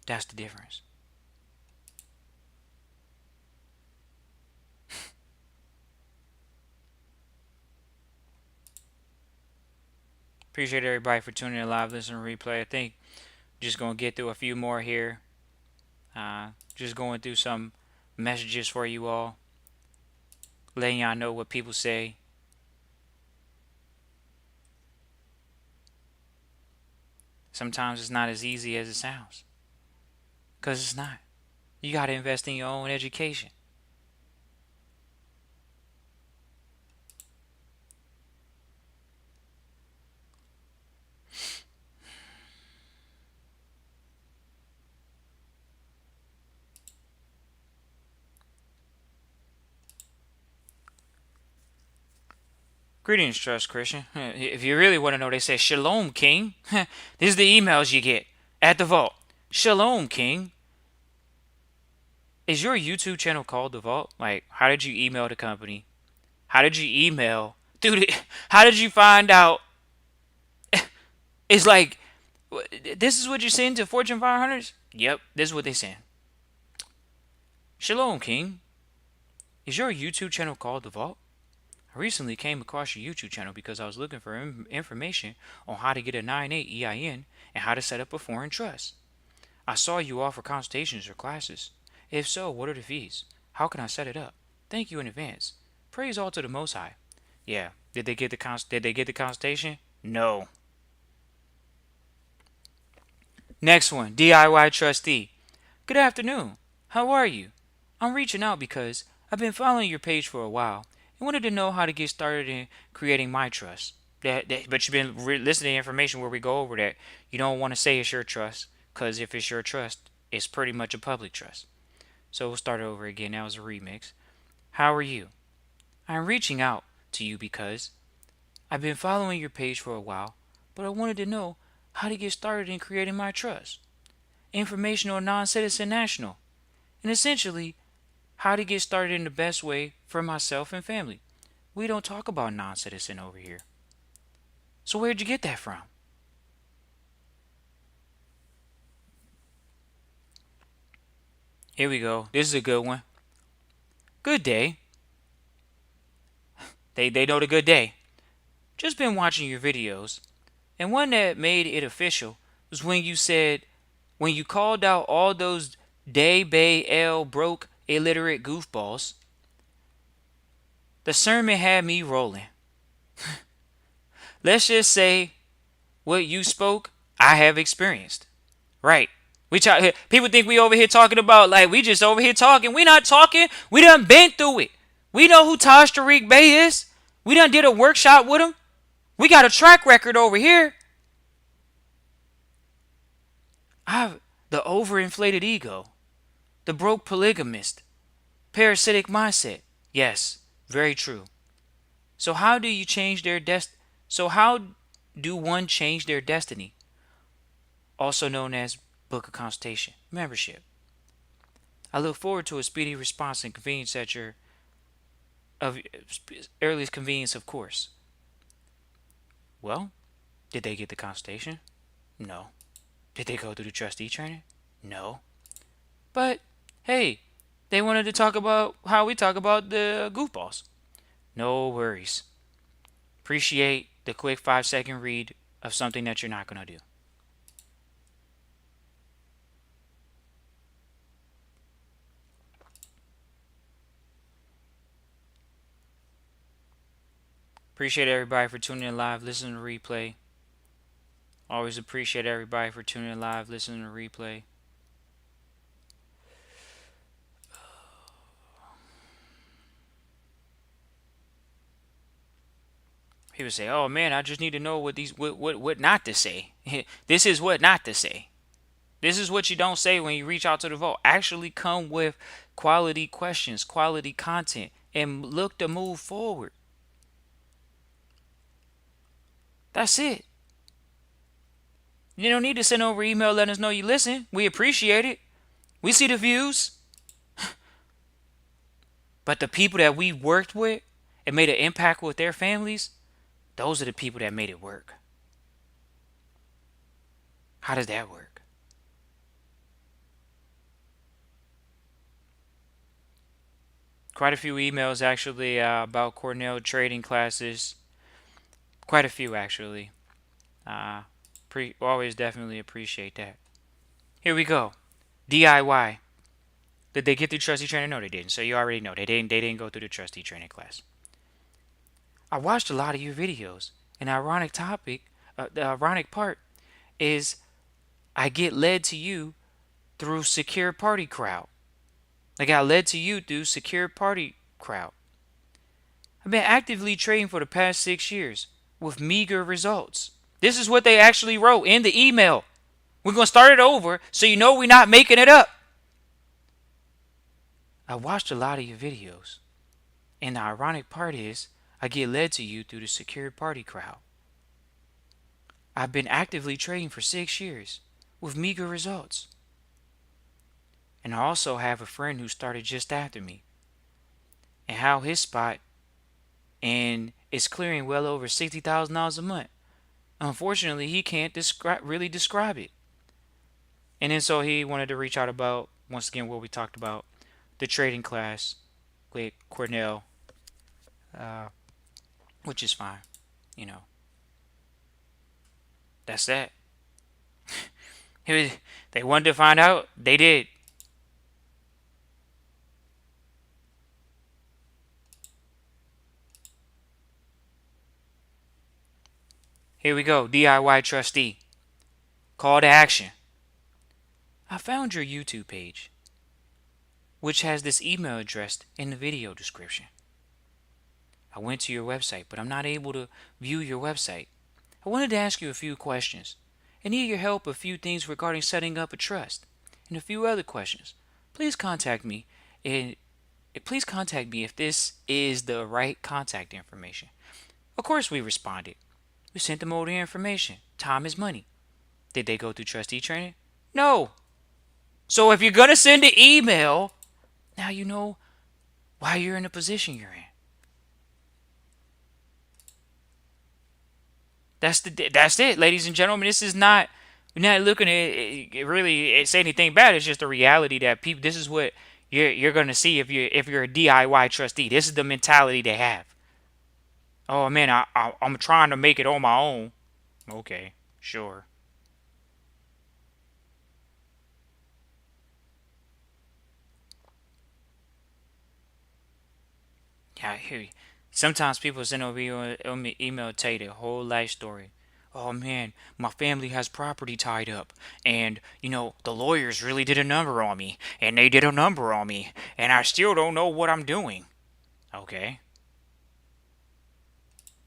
That's the difference. Appreciate everybody for tuning in live, listening, replay. I think just gonna get through a few more here. Just going through some messages for you all, letting y'all know what people say. Sometimes it's not as easy as it sounds, cause it's not. You gotta invest in your own education. Greetings, Trust Christian. If you really want to know, they say Shalom, King. These are the emails you get at the vault. Shalom, King. Is your YouTube channel called The Vault? Like, how did you email the company? How did you email? Dude, how did you find out? It's like, this is what you send to Fortune 500s? Yep, this is what they send. Shalom, King. Is your YouTube channel called The Vault? I recently came across your YouTube channel because I was looking for information on how to get a 9(8) EIN and how to set up a foreign trust. I saw you offer consultations or classes. If so, what are the fees? How can I set it up? Thank you in advance. Praise all to the Most High. Yeah. Did they get the consultation? No. Next one, DIY trustee. Good afternoon. How are you? I'm reaching out because I've been following your page for a while and wanted to know how to get started in creating my trust. But you've been listening to information where we go over that. You don't want to say it's your trust because if it's your trust, it's pretty much a public trust. So we'll start over again. That was a remix. How are you? I'm reaching out to you because I've been following your page for a while, but I wanted to know how to get started in creating my trust. Informational and non-citizen national. And essentially, how to get started in the best way for myself and family. We don't talk about non-citizen over here. So where'd you get that from? Here we go. This is a good one. Good day. They know the good day. Just been watching your videos, and one that made it official was when you called out all those day bay L broke illiterate goofballs. The sermon had me rolling. Let's just say what you spoke, I have experienced. Right. People think we over here talking about like we just over here talking. We not talking. We done been through it. We know who Taj Tariq Bey is. We done did a workshop with him. We got a track record over here. The overinflated ego, the broke polygamist, parasitic mindset. Yes, very true. So how do you change their So how do one change their destiny? Also known as book a consultation membership. I look forward to a speedy response and convenience at your of earliest convenience, of course. Well, did they get the consultation? No. Did they go through the trustee training? No. But hey, they wanted to talk about how we talk about the goofballs. No worries. Appreciate the quick 5-second read of something that you're not going to do. Appreciate everybody for tuning in live, listening to replay. Always appreciate everybody for tuning in live, listening to replay. People say, "Oh man, I just need to know what not to say." This is what not to say. This is what you don't say when you reach out to the vault. Actually come with quality questions, quality content, and look to move forward. That's it. You don't need to send over email letting us know you listen. We appreciate it. We see the views. But the people that we worked with and made an impact with their families, those are the people that made it work. How does that work? Quite a few emails actually about Cornell trading classes. Quite a few actually. Uh, always definitely appreciate that. Here we go. DIY. Did they get through trustee training? No, they didn't. So you already know they didn't. They didn't go through the trustee training class. I watched a lot of your videos. An ironic topic. The ironic part is I get led to you through secure party crowd. I got led to you through secure party crowd. I've been actively trading for the past 6 years with meager results. This is what they actually wrote in the email. We're going to start it over so you know we're not making it up. I watched a lot of your videos. And the ironic part is, I get led to you through the secured party crowd. I've been actively trading for 6 years with meager results. And I also have a friend who started just after me. And how his spot and is clearing well over $60,000 a month. Unfortunately, he can't really describe it. And then so he wanted to reach out about, once again, what we talked about, the trading class with Cornell, uh, which is fine. You know, that's that. They wanted to find out. They did. Here we go. DIY trustee. Call to action. I found your YouTube page, which has this email address in the video description. I went to your website, but I'm not able to view your website. I wanted to ask you a few questions. I need your help with a few things regarding setting up a trust and a few other questions. Please contact me and please contact me if this is the right contact information. Of course we responded. We sent them all the information. Time is money. Did they go through trustee training? No. So if you're going to send an email, now you know why you're in the position you're in. That's it, ladies and gentlemen. This is not, we're not looking at it really say anything bad. It's just a reality that people. This is what you're going to see if you're a DIY trustee. This is the mentality they have. Oh man, I'm trying to make it on my own. Okay, sure. Yeah, I hear you. Sometimes people send over email tell you their whole life story. Oh man, my family has property tied up, and the lawyers really did a number on me, and they did a number on me, and I still don't know what I'm doing. Okay,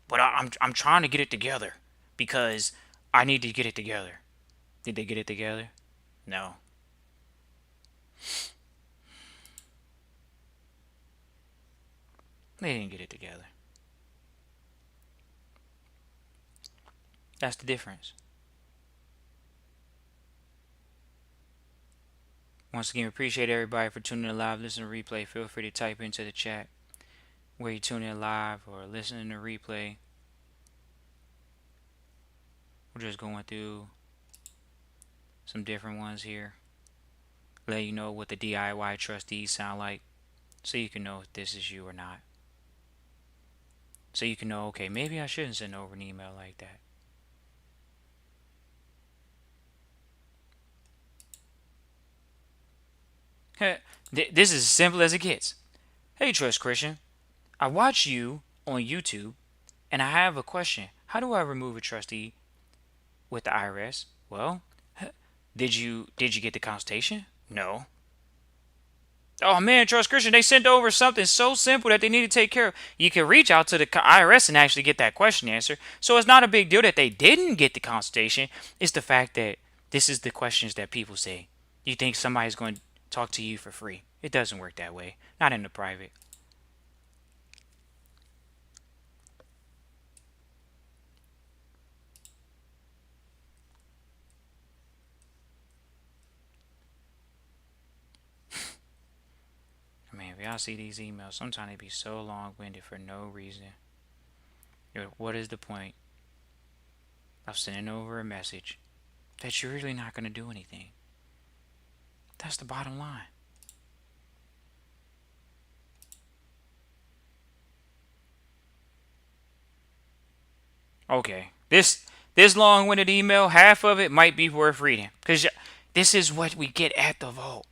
but I'm trying to get it together because I need to get it together. Did they get it together? No, they didn't get it together. That's the difference. Once again, appreciate everybody for tuning in live, listening to replay. Feel free to type into the chat where you tune in live or listening to replay. We're just going through some different ones here. Let you know what the DIY trustees sound like so you can know if this is you or not. So you can know, okay, maybe I shouldn't send over an email like that. This is as simple as it gets. Hey, Trust Christian, I watch you on YouTube and I have a question. How do I remove a trustee with the IRS? Well, did you get the consultation? No. Oh man, Trust Christian, they sent over something so simple that they need to take care of. You can reach out to the IRS and actually get that question answered. So it's not a big deal that they didn't get the consultation. It's the fact that this is the questions that people say. You think somebody's going to talk to you for free? It doesn't work that way. Not in the private. I mean, if y'all see these emails, sometimes they be so long-winded for no reason. What is the point of sending over a message that you're really not going to do anything? That's the bottom line. Okay, this This long-winded email, half of it might be worth reading because this is what we get at the vault.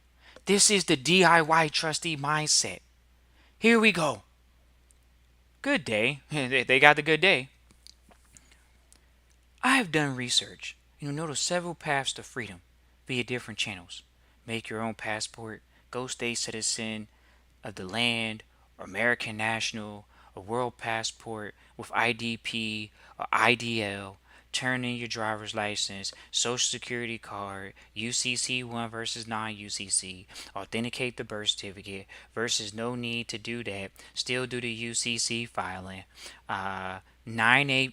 This is the DIY trustee mindset. Here we go. Good day. They got the good day. I have done research. You notice several paths to freedom via different channels. Make your own passport, go state citizen of the land, or American national, a world passport with IDP or IDL, turn in your driver's license, social security card, UCC 1 versus non-UCC, authenticate the birth certificate versus no need to do that, still do the UCC filing, 9A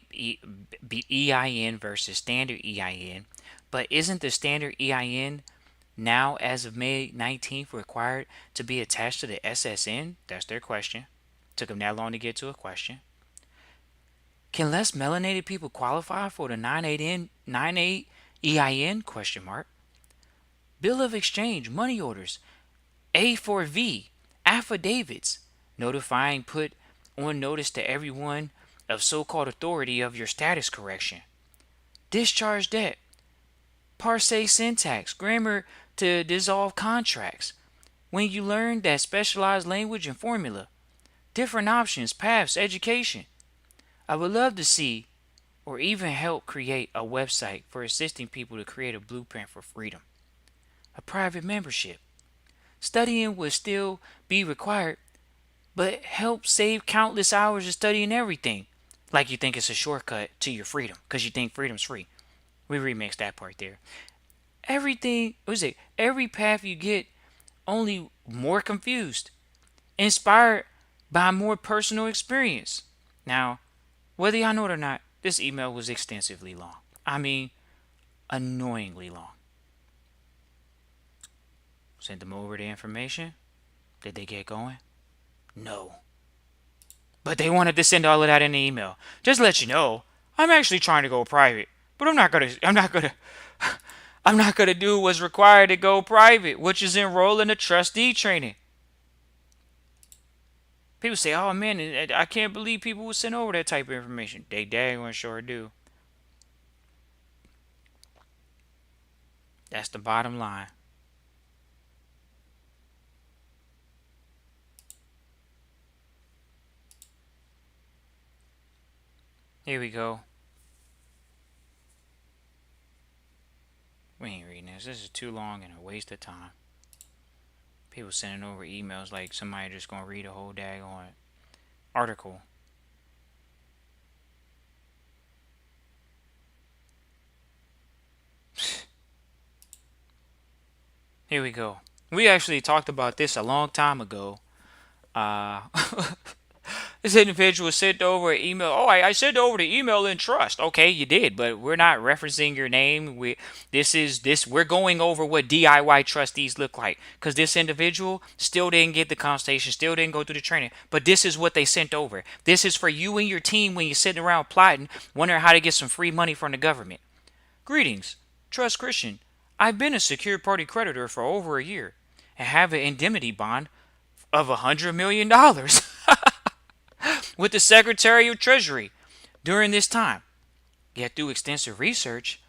EIN versus standard EIN. But isn't the standard EIN now, as of May 19th, required to be attached to the SSN? That's their question. Took them that long to get to a question. Can less melanated people qualify for the 98 EIN? Question mark. Bill of exchange, money orders, A4V, affidavits, notifying put on notice to everyone of so-called authority of your status correction. Discharge debt, parse syntax, grammar to dissolve contracts. When you learn that specialized language and formula, different options, paths, education. I would love to see or even help create a website for assisting people to create a blueprint for freedom. A private membership. Studying would still be required, but help save countless hours of studying everything. Like you think it's a shortcut to your freedom because you think freedom's free. We remixed that part there. Everything, what is it? Every path you get, only more confused. Inspired by more personal experience. Now, whether y'all know it or not, this email was extensively long. I mean, annoyingly long. Sent them over the information. Did they get going? No. But they wanted to send all of that in the email. Just to let you know, I'm actually trying to go private. But I'm not gonna do what's required to go private, which is enroll in the trustee training. People say, oh man, I can't believe people would send over that type of information. They daggone sure do. That's the bottom line. Here we go. We ain't reading this. This is too long and a waste of time. People sending over emails like somebody just gonna read a whole daggone article. Here we go. We actually talked about this a long time ago. This individual sent over an email. Oh, I sent over the email in trust. Okay, you did, but we're not referencing your name. We're going over what DIY trustees look like because this individual still didn't get the consultation, still didn't go through the training. But this is what they sent over. This is for you and your team when you're sitting around plotting, wondering how to get some free money from the government. Greetings, Trust Christian. I've been a secured party creditor for over a year and have an indemnity bond of $100 million with the Secretary of Treasury during this time. Yet through extensive research,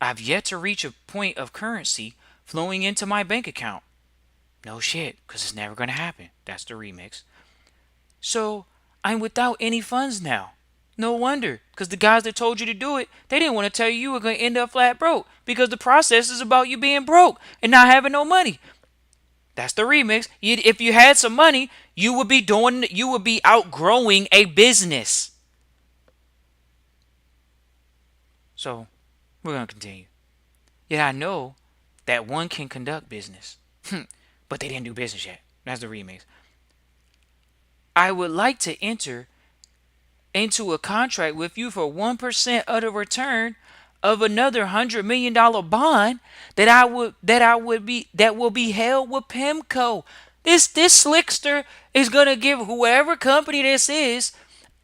I've yet to reach a point of currency flowing into my bank account. No shit, because it's never going to happen. That's the remix. So I'm without any funds now. No wonder, because the guys that told you to do it, they didn't want to tell you were going to end up flat broke because the process is about you being broke and not having no money. That's the remix. If you had some money, you would be outgrowing a business. So, we're going to continue. Yet I know that one can conduct business. But they didn't do business yet. That's the remix. I would like to enter into a contract with you for 1% of the return of another $100 million bond that will be held with PIMCO. This slickster is gonna give whoever company this is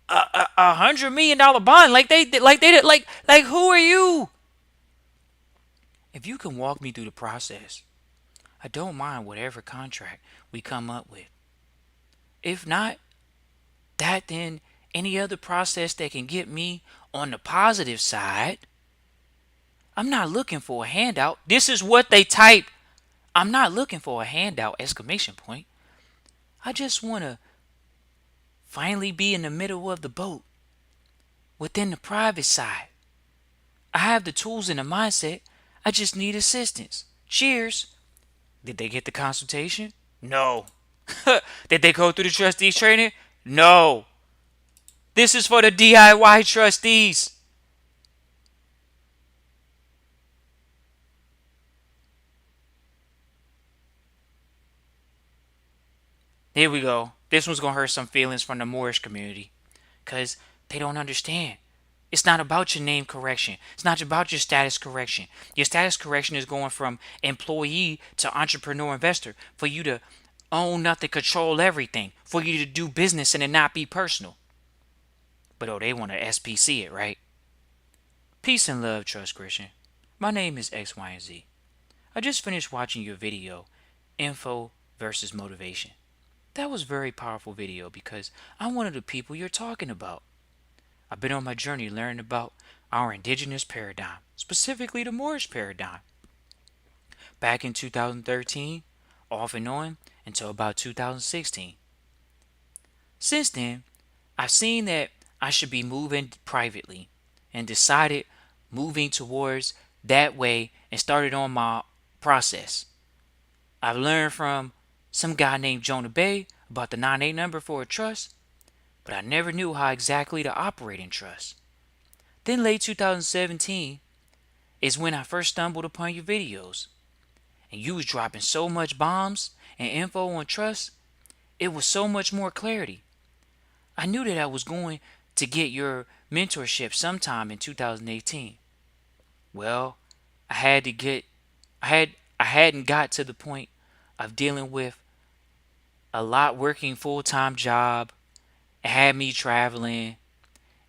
a $100 million bond. Like who are you? If you can walk me through the process, I don't mind whatever contract we come up with. If not that, then any other process that can get me on the positive side I'm not looking for a handout. This is what they type. I'm not looking for a handout! Exclamation point. I just want to finally be in the middle of the boat within the private side. I have the tools and the mindset. I just need assistance. Cheers. Did they get the consultation? No. Did they go through the trustees training? No. This is for the DIY trustees. Here we go. This one's going to hurt some feelings from the Moorish community because they don't understand. It's not about your name correction. It's not about your status correction. Your status correction is going from employee to entrepreneur investor for you to own nothing, control everything, for you to do business and it not be personal. But oh, they want to SPC it, right? Peace and love, Trust Christian. My name is X, Y, and Z. I just finished watching your video, Info versus Motivation. That was a very powerful video because I'm one of the people you're talking about. I've been on my journey learning about our indigenous paradigm, specifically the Moorish paradigm. Back in 2013, off and on, until about 2016. Since then, I've seen that I should be moving privately and decided moving towards that way and started on my process. I've learned from some guy named Jonah Bay about the 9-8 number for a trust, but I never knew how exactly to operate in trust. Then late 2017 is when I first stumbled upon your videos, and you was dropping so much bombs and info on trust. It was so much more clarity. I knew that I was going to get your mentorship sometime in 2018. Well, I had to get I hadn't got to the point of dealing with a lot working full-time job and had me traveling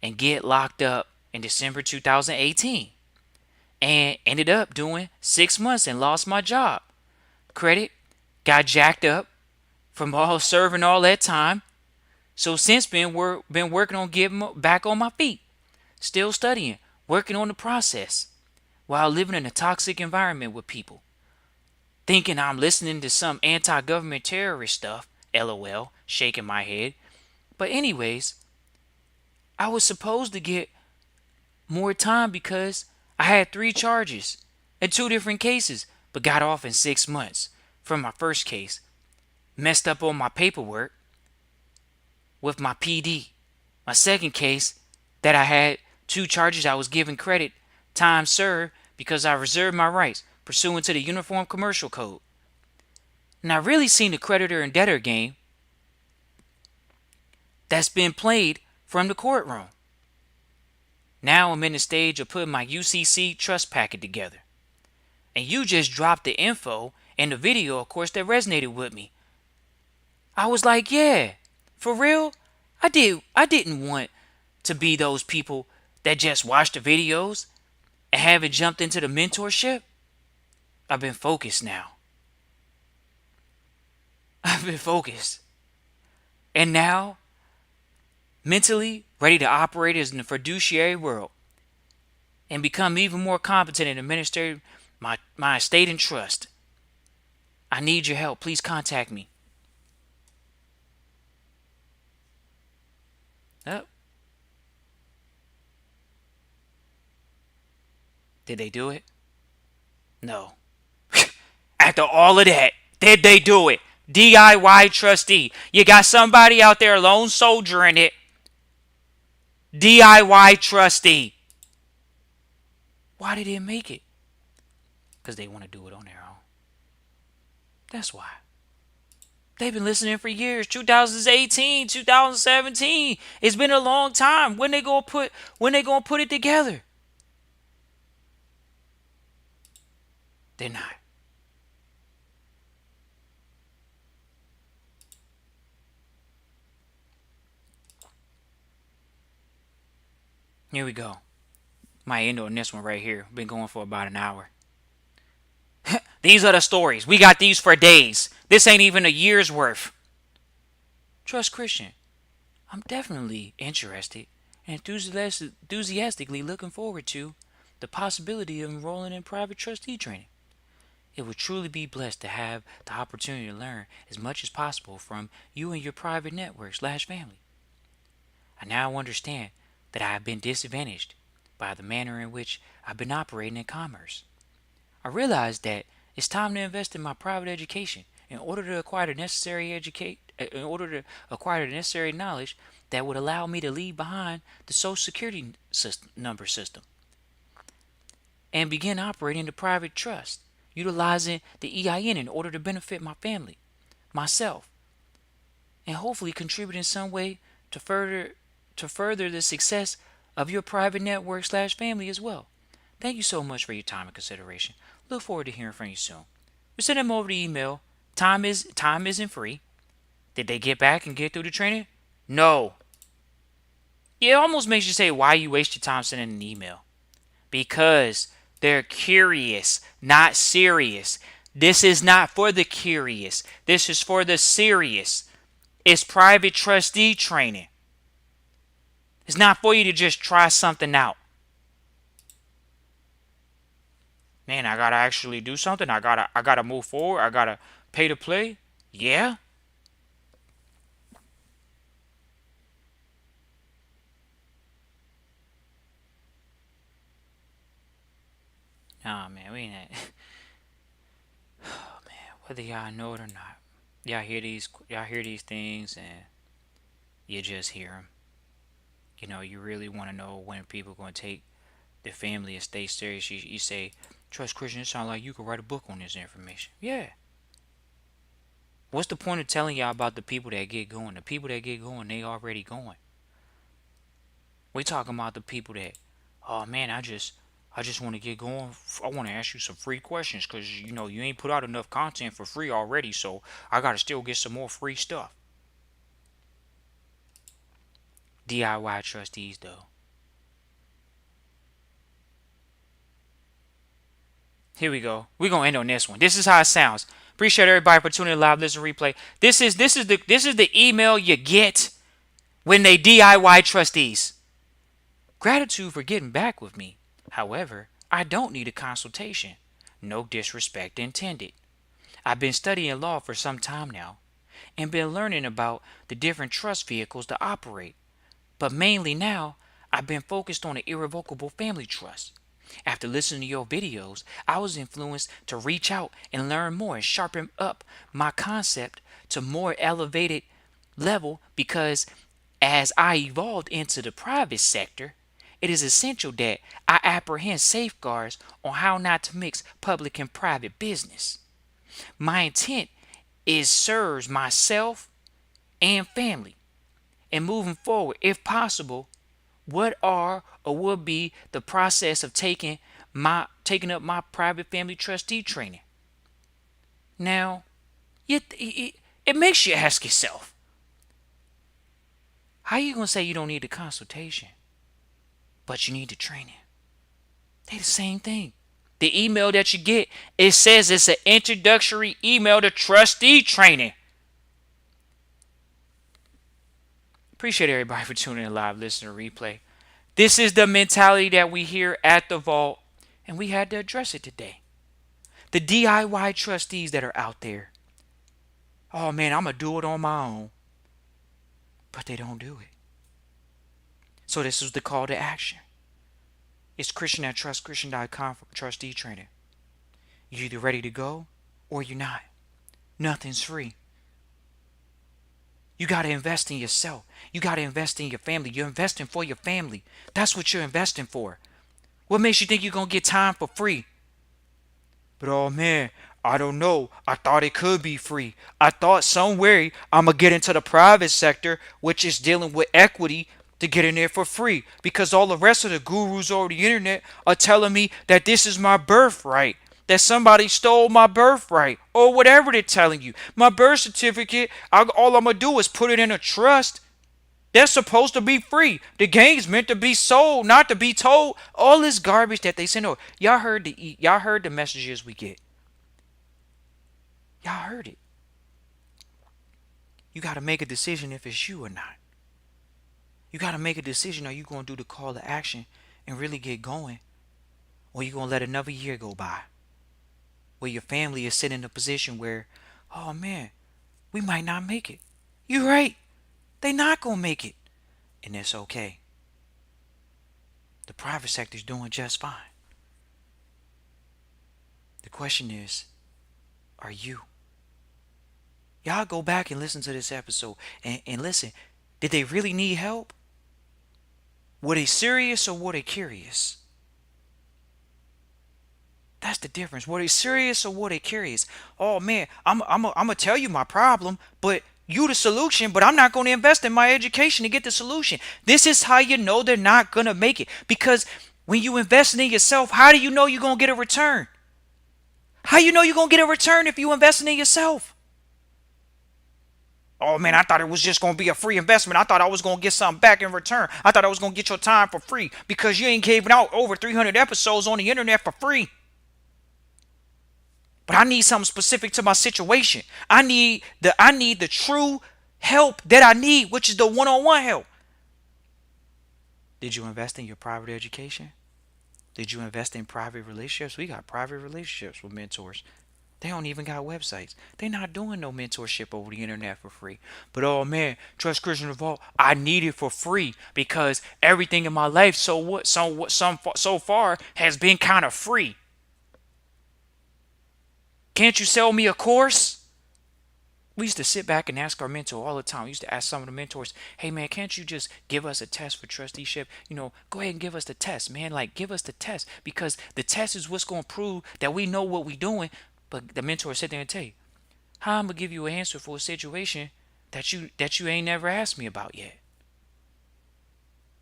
and get locked up in December 2018 and ended up doing 6 months and lost my job. Credit got jacked up from all serving all that time. So since been working on getting back on my feet, still studying, working on the process while living in a toxic environment with people. Thinking I'm listening to some anti-government terrorist stuff, LOL, shaking my head. But anyways, I was supposed to get more time because I had 3 charges in 2 different cases, but got off in 6 months from my first case. Messed up on my paperwork with my PD. My second case that I had 2 charges, I was given credit, time served, because I reserved my rights pursuant to the Uniform Commercial Code. And I really seen the creditor and debtor game that's been played from the courtroom. Now I'm in the stage of putting my UCC trust packet together. And you just dropped the info and the video, of course, that resonated with me. I was like, yeah, for real? I didn't want to be those people that just watch the videos and haven't jumped into the mentorship. I've been focused now. I've been focused. And now, mentally ready to operate as in the fiduciary world and become even more competent in administering my estate and trust. I need your help. Please contact me. Oh. Did they do it? No. After all of that, did they do it? DIY trustee. You got somebody out there lone soldiering it. DIY trustee. Why did they make it? Because they want to do it on their own. That's why. They've been listening for years. 2018, 2017. It's been a long time. When they gonna put it together? They're not. Here we go. Might end on this one right here. Been going for about an hour. These are the stories. We got these for days. This ain't even a year's worth. Trust Christian. I'm definitely interested and enthusiastically looking forward to the possibility of enrolling in private trustee training. It would truly be blessed to have the opportunity to learn as much as possible from you and your private network/family. I now understand that I have been disadvantaged by the manner in which I've been operating in commerce. I realize that it's time to invest in my private education in order to acquire the necessary knowledge that would allow me to leave behind the Social Security number system and begin operating the private trust, utilizing the EIN in order to benefit my family, myself, and hopefully contribute in some way to further the success of your private network/family as well. Thank you so much for your time and consideration. Look forward to hearing from you soon. We send them over the email. Time isn't free. Did they get back and get through the training? No. It almost makes you say, why you waste your time sending an email? Because they're curious, not serious. This is not for the curious. This is for the serious. It's private trustee training. It's not for you to just try something out. Man, I gotta actually do something. I gotta move forward. I gotta pay to play. Yeah. Nah, man, we ain't. Oh man, whether y'all know it or not, y'all hear these things, and you just hear them. You know, you really want to know when people gonna take their family and stay serious. You say, trust Christian. It sounds like you could write a book on this information. Yeah. What's the point of telling y'all about the people that get going? The people that get going, they already going. We talking about the people that, oh man, I just want to get going. I want to ask you some free questions because you ain't put out enough content for free already, so I gotta still get some more free stuff. DIY trustees though. Here we go. We're gonna end on this one. This is how it sounds. Appreciate everybody for tuning in live, listen, replay. This is the email you get when they DIY trustees. Gratitude for getting back with me. However, I don't need a consultation. No disrespect intended. I've been studying law for some time now and been learning about the different trust vehicles to operate. But mainly now, I've been focused on the irrevocable family trust. After listening to your videos, I was influenced to reach out and learn more and sharpen up my concept to more elevated level because as I evolved into the private sector, it is essential that I apprehend safeguards on how not to mix public and private business. My intent is serves myself and family. And moving forward, if possible, what are or will be the process of taking up my private family trustee training? Now, it makes you ask yourself, how you gonna say you don't need the consultation, but you need the training? They the same thing. The email that you get, it says it's an introductory email to trustee training. Appreciate everybody for tuning in live, listening to replay. This is the mentality that we hear at the vault, and we had to address it today. The DIY trustees that are out there. Oh man, I'm going to do it on my own. But they don't do it. So this is the call to action. It's Christian at trustchristian.com for trustee training. You're either ready to go or you're not. Nothing's free. You got to invest in yourself. You got to invest in your family. You're investing for your family. That's what you're investing for. What makes you think you're going to get time for free? But oh man, I don't know. I thought it could be free. I thought some way I'm going to get into the private sector, which is dealing with equity, to get in there for free. Because all the rest of the gurus over the internet are telling me that this is my birthright. That somebody stole my birthright. Or whatever they're telling you. My birth certificate, all I'm going to do is put it in a trust. They're supposed to be free. The game's meant to be sold, not to be told. All this garbage that they send over. Y'all heard the messages we get. Y'all heard it. You got to make a decision if it's you or not. You got to make a decision. Are you going to do the call to action and really get going? Or you going to let another year go by where your family is sitting in a position where, oh man, we might not make it. You're right. They not going to make it. And it's okay. The private sector is doing just fine. The question is, are you? Y'all go back and listen to this episode and listen. Did they really need help? Were they serious or were they curious? That's the difference. Were they serious or were they curious? Oh man, I'm gonna tell you my problem, but you the solution, but I'm not going to invest in my education to get the solution. This is how you know they're not going to make it. Because when you invest in yourself, how do you know you're going to get a return? How you know you're going to get a return if you invest in yourself? Oh man, I thought it was just going to be a free investment. I thought I was going to get something back in return. I thought I was going to get your time for free because you ain't giving out over 300 episodes on the internet for free. But I need something specific to my situation. I need the true help that I need, which is the one-on-one help. Did you invest in your private education? Did you invest in private relationships? We got private relationships with mentors. They don't even got websites. They're not doing no mentorship over the internet for free. But oh man, Trust Christian Revolt, I need it for free because everything in my life so far has been kind of free. Can't you sell me a course? We used to sit back and ask our mentor all the time. We used to ask some of the mentors, hey man, can't you just give us a test for trusteeship? Go ahead and give us the test, man. Like, give us the test because the test is what's going to prove that we know what we're doing. But the mentor sit there and tell you, how I'm going to give you an answer for a situation that you ain't never asked me about yet?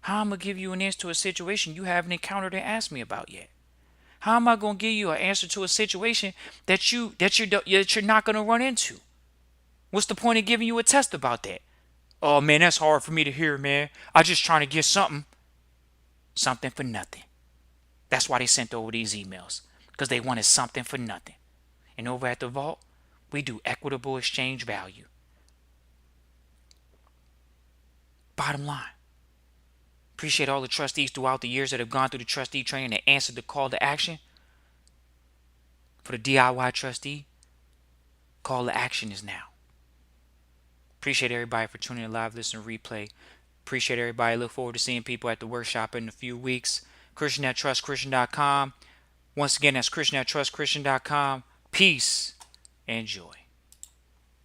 How I'm going to give you an answer to a situation you haven't encountered and asked me about yet? How am I going to give you an answer to a situation that you're not going to run into? What's the point of giving you a test about that? Oh man, that's hard for me to hear, man. I just trying to get something for nothing. That's why they sent over these emails, because they wanted something for nothing. And over at the vault, we do equitable exchange value. Bottom line. Appreciate all the trustees throughout the years that have gone through the trustee training and answered the call to action. For the DIY trustee, call to action is now. Appreciate everybody for tuning in live, listen, replay. Appreciate everybody. Look forward to seeing people at the workshop in a few weeks. Christian at trustchristian.com. Once again, that's Christian at trustchristian.com. Peace and joy.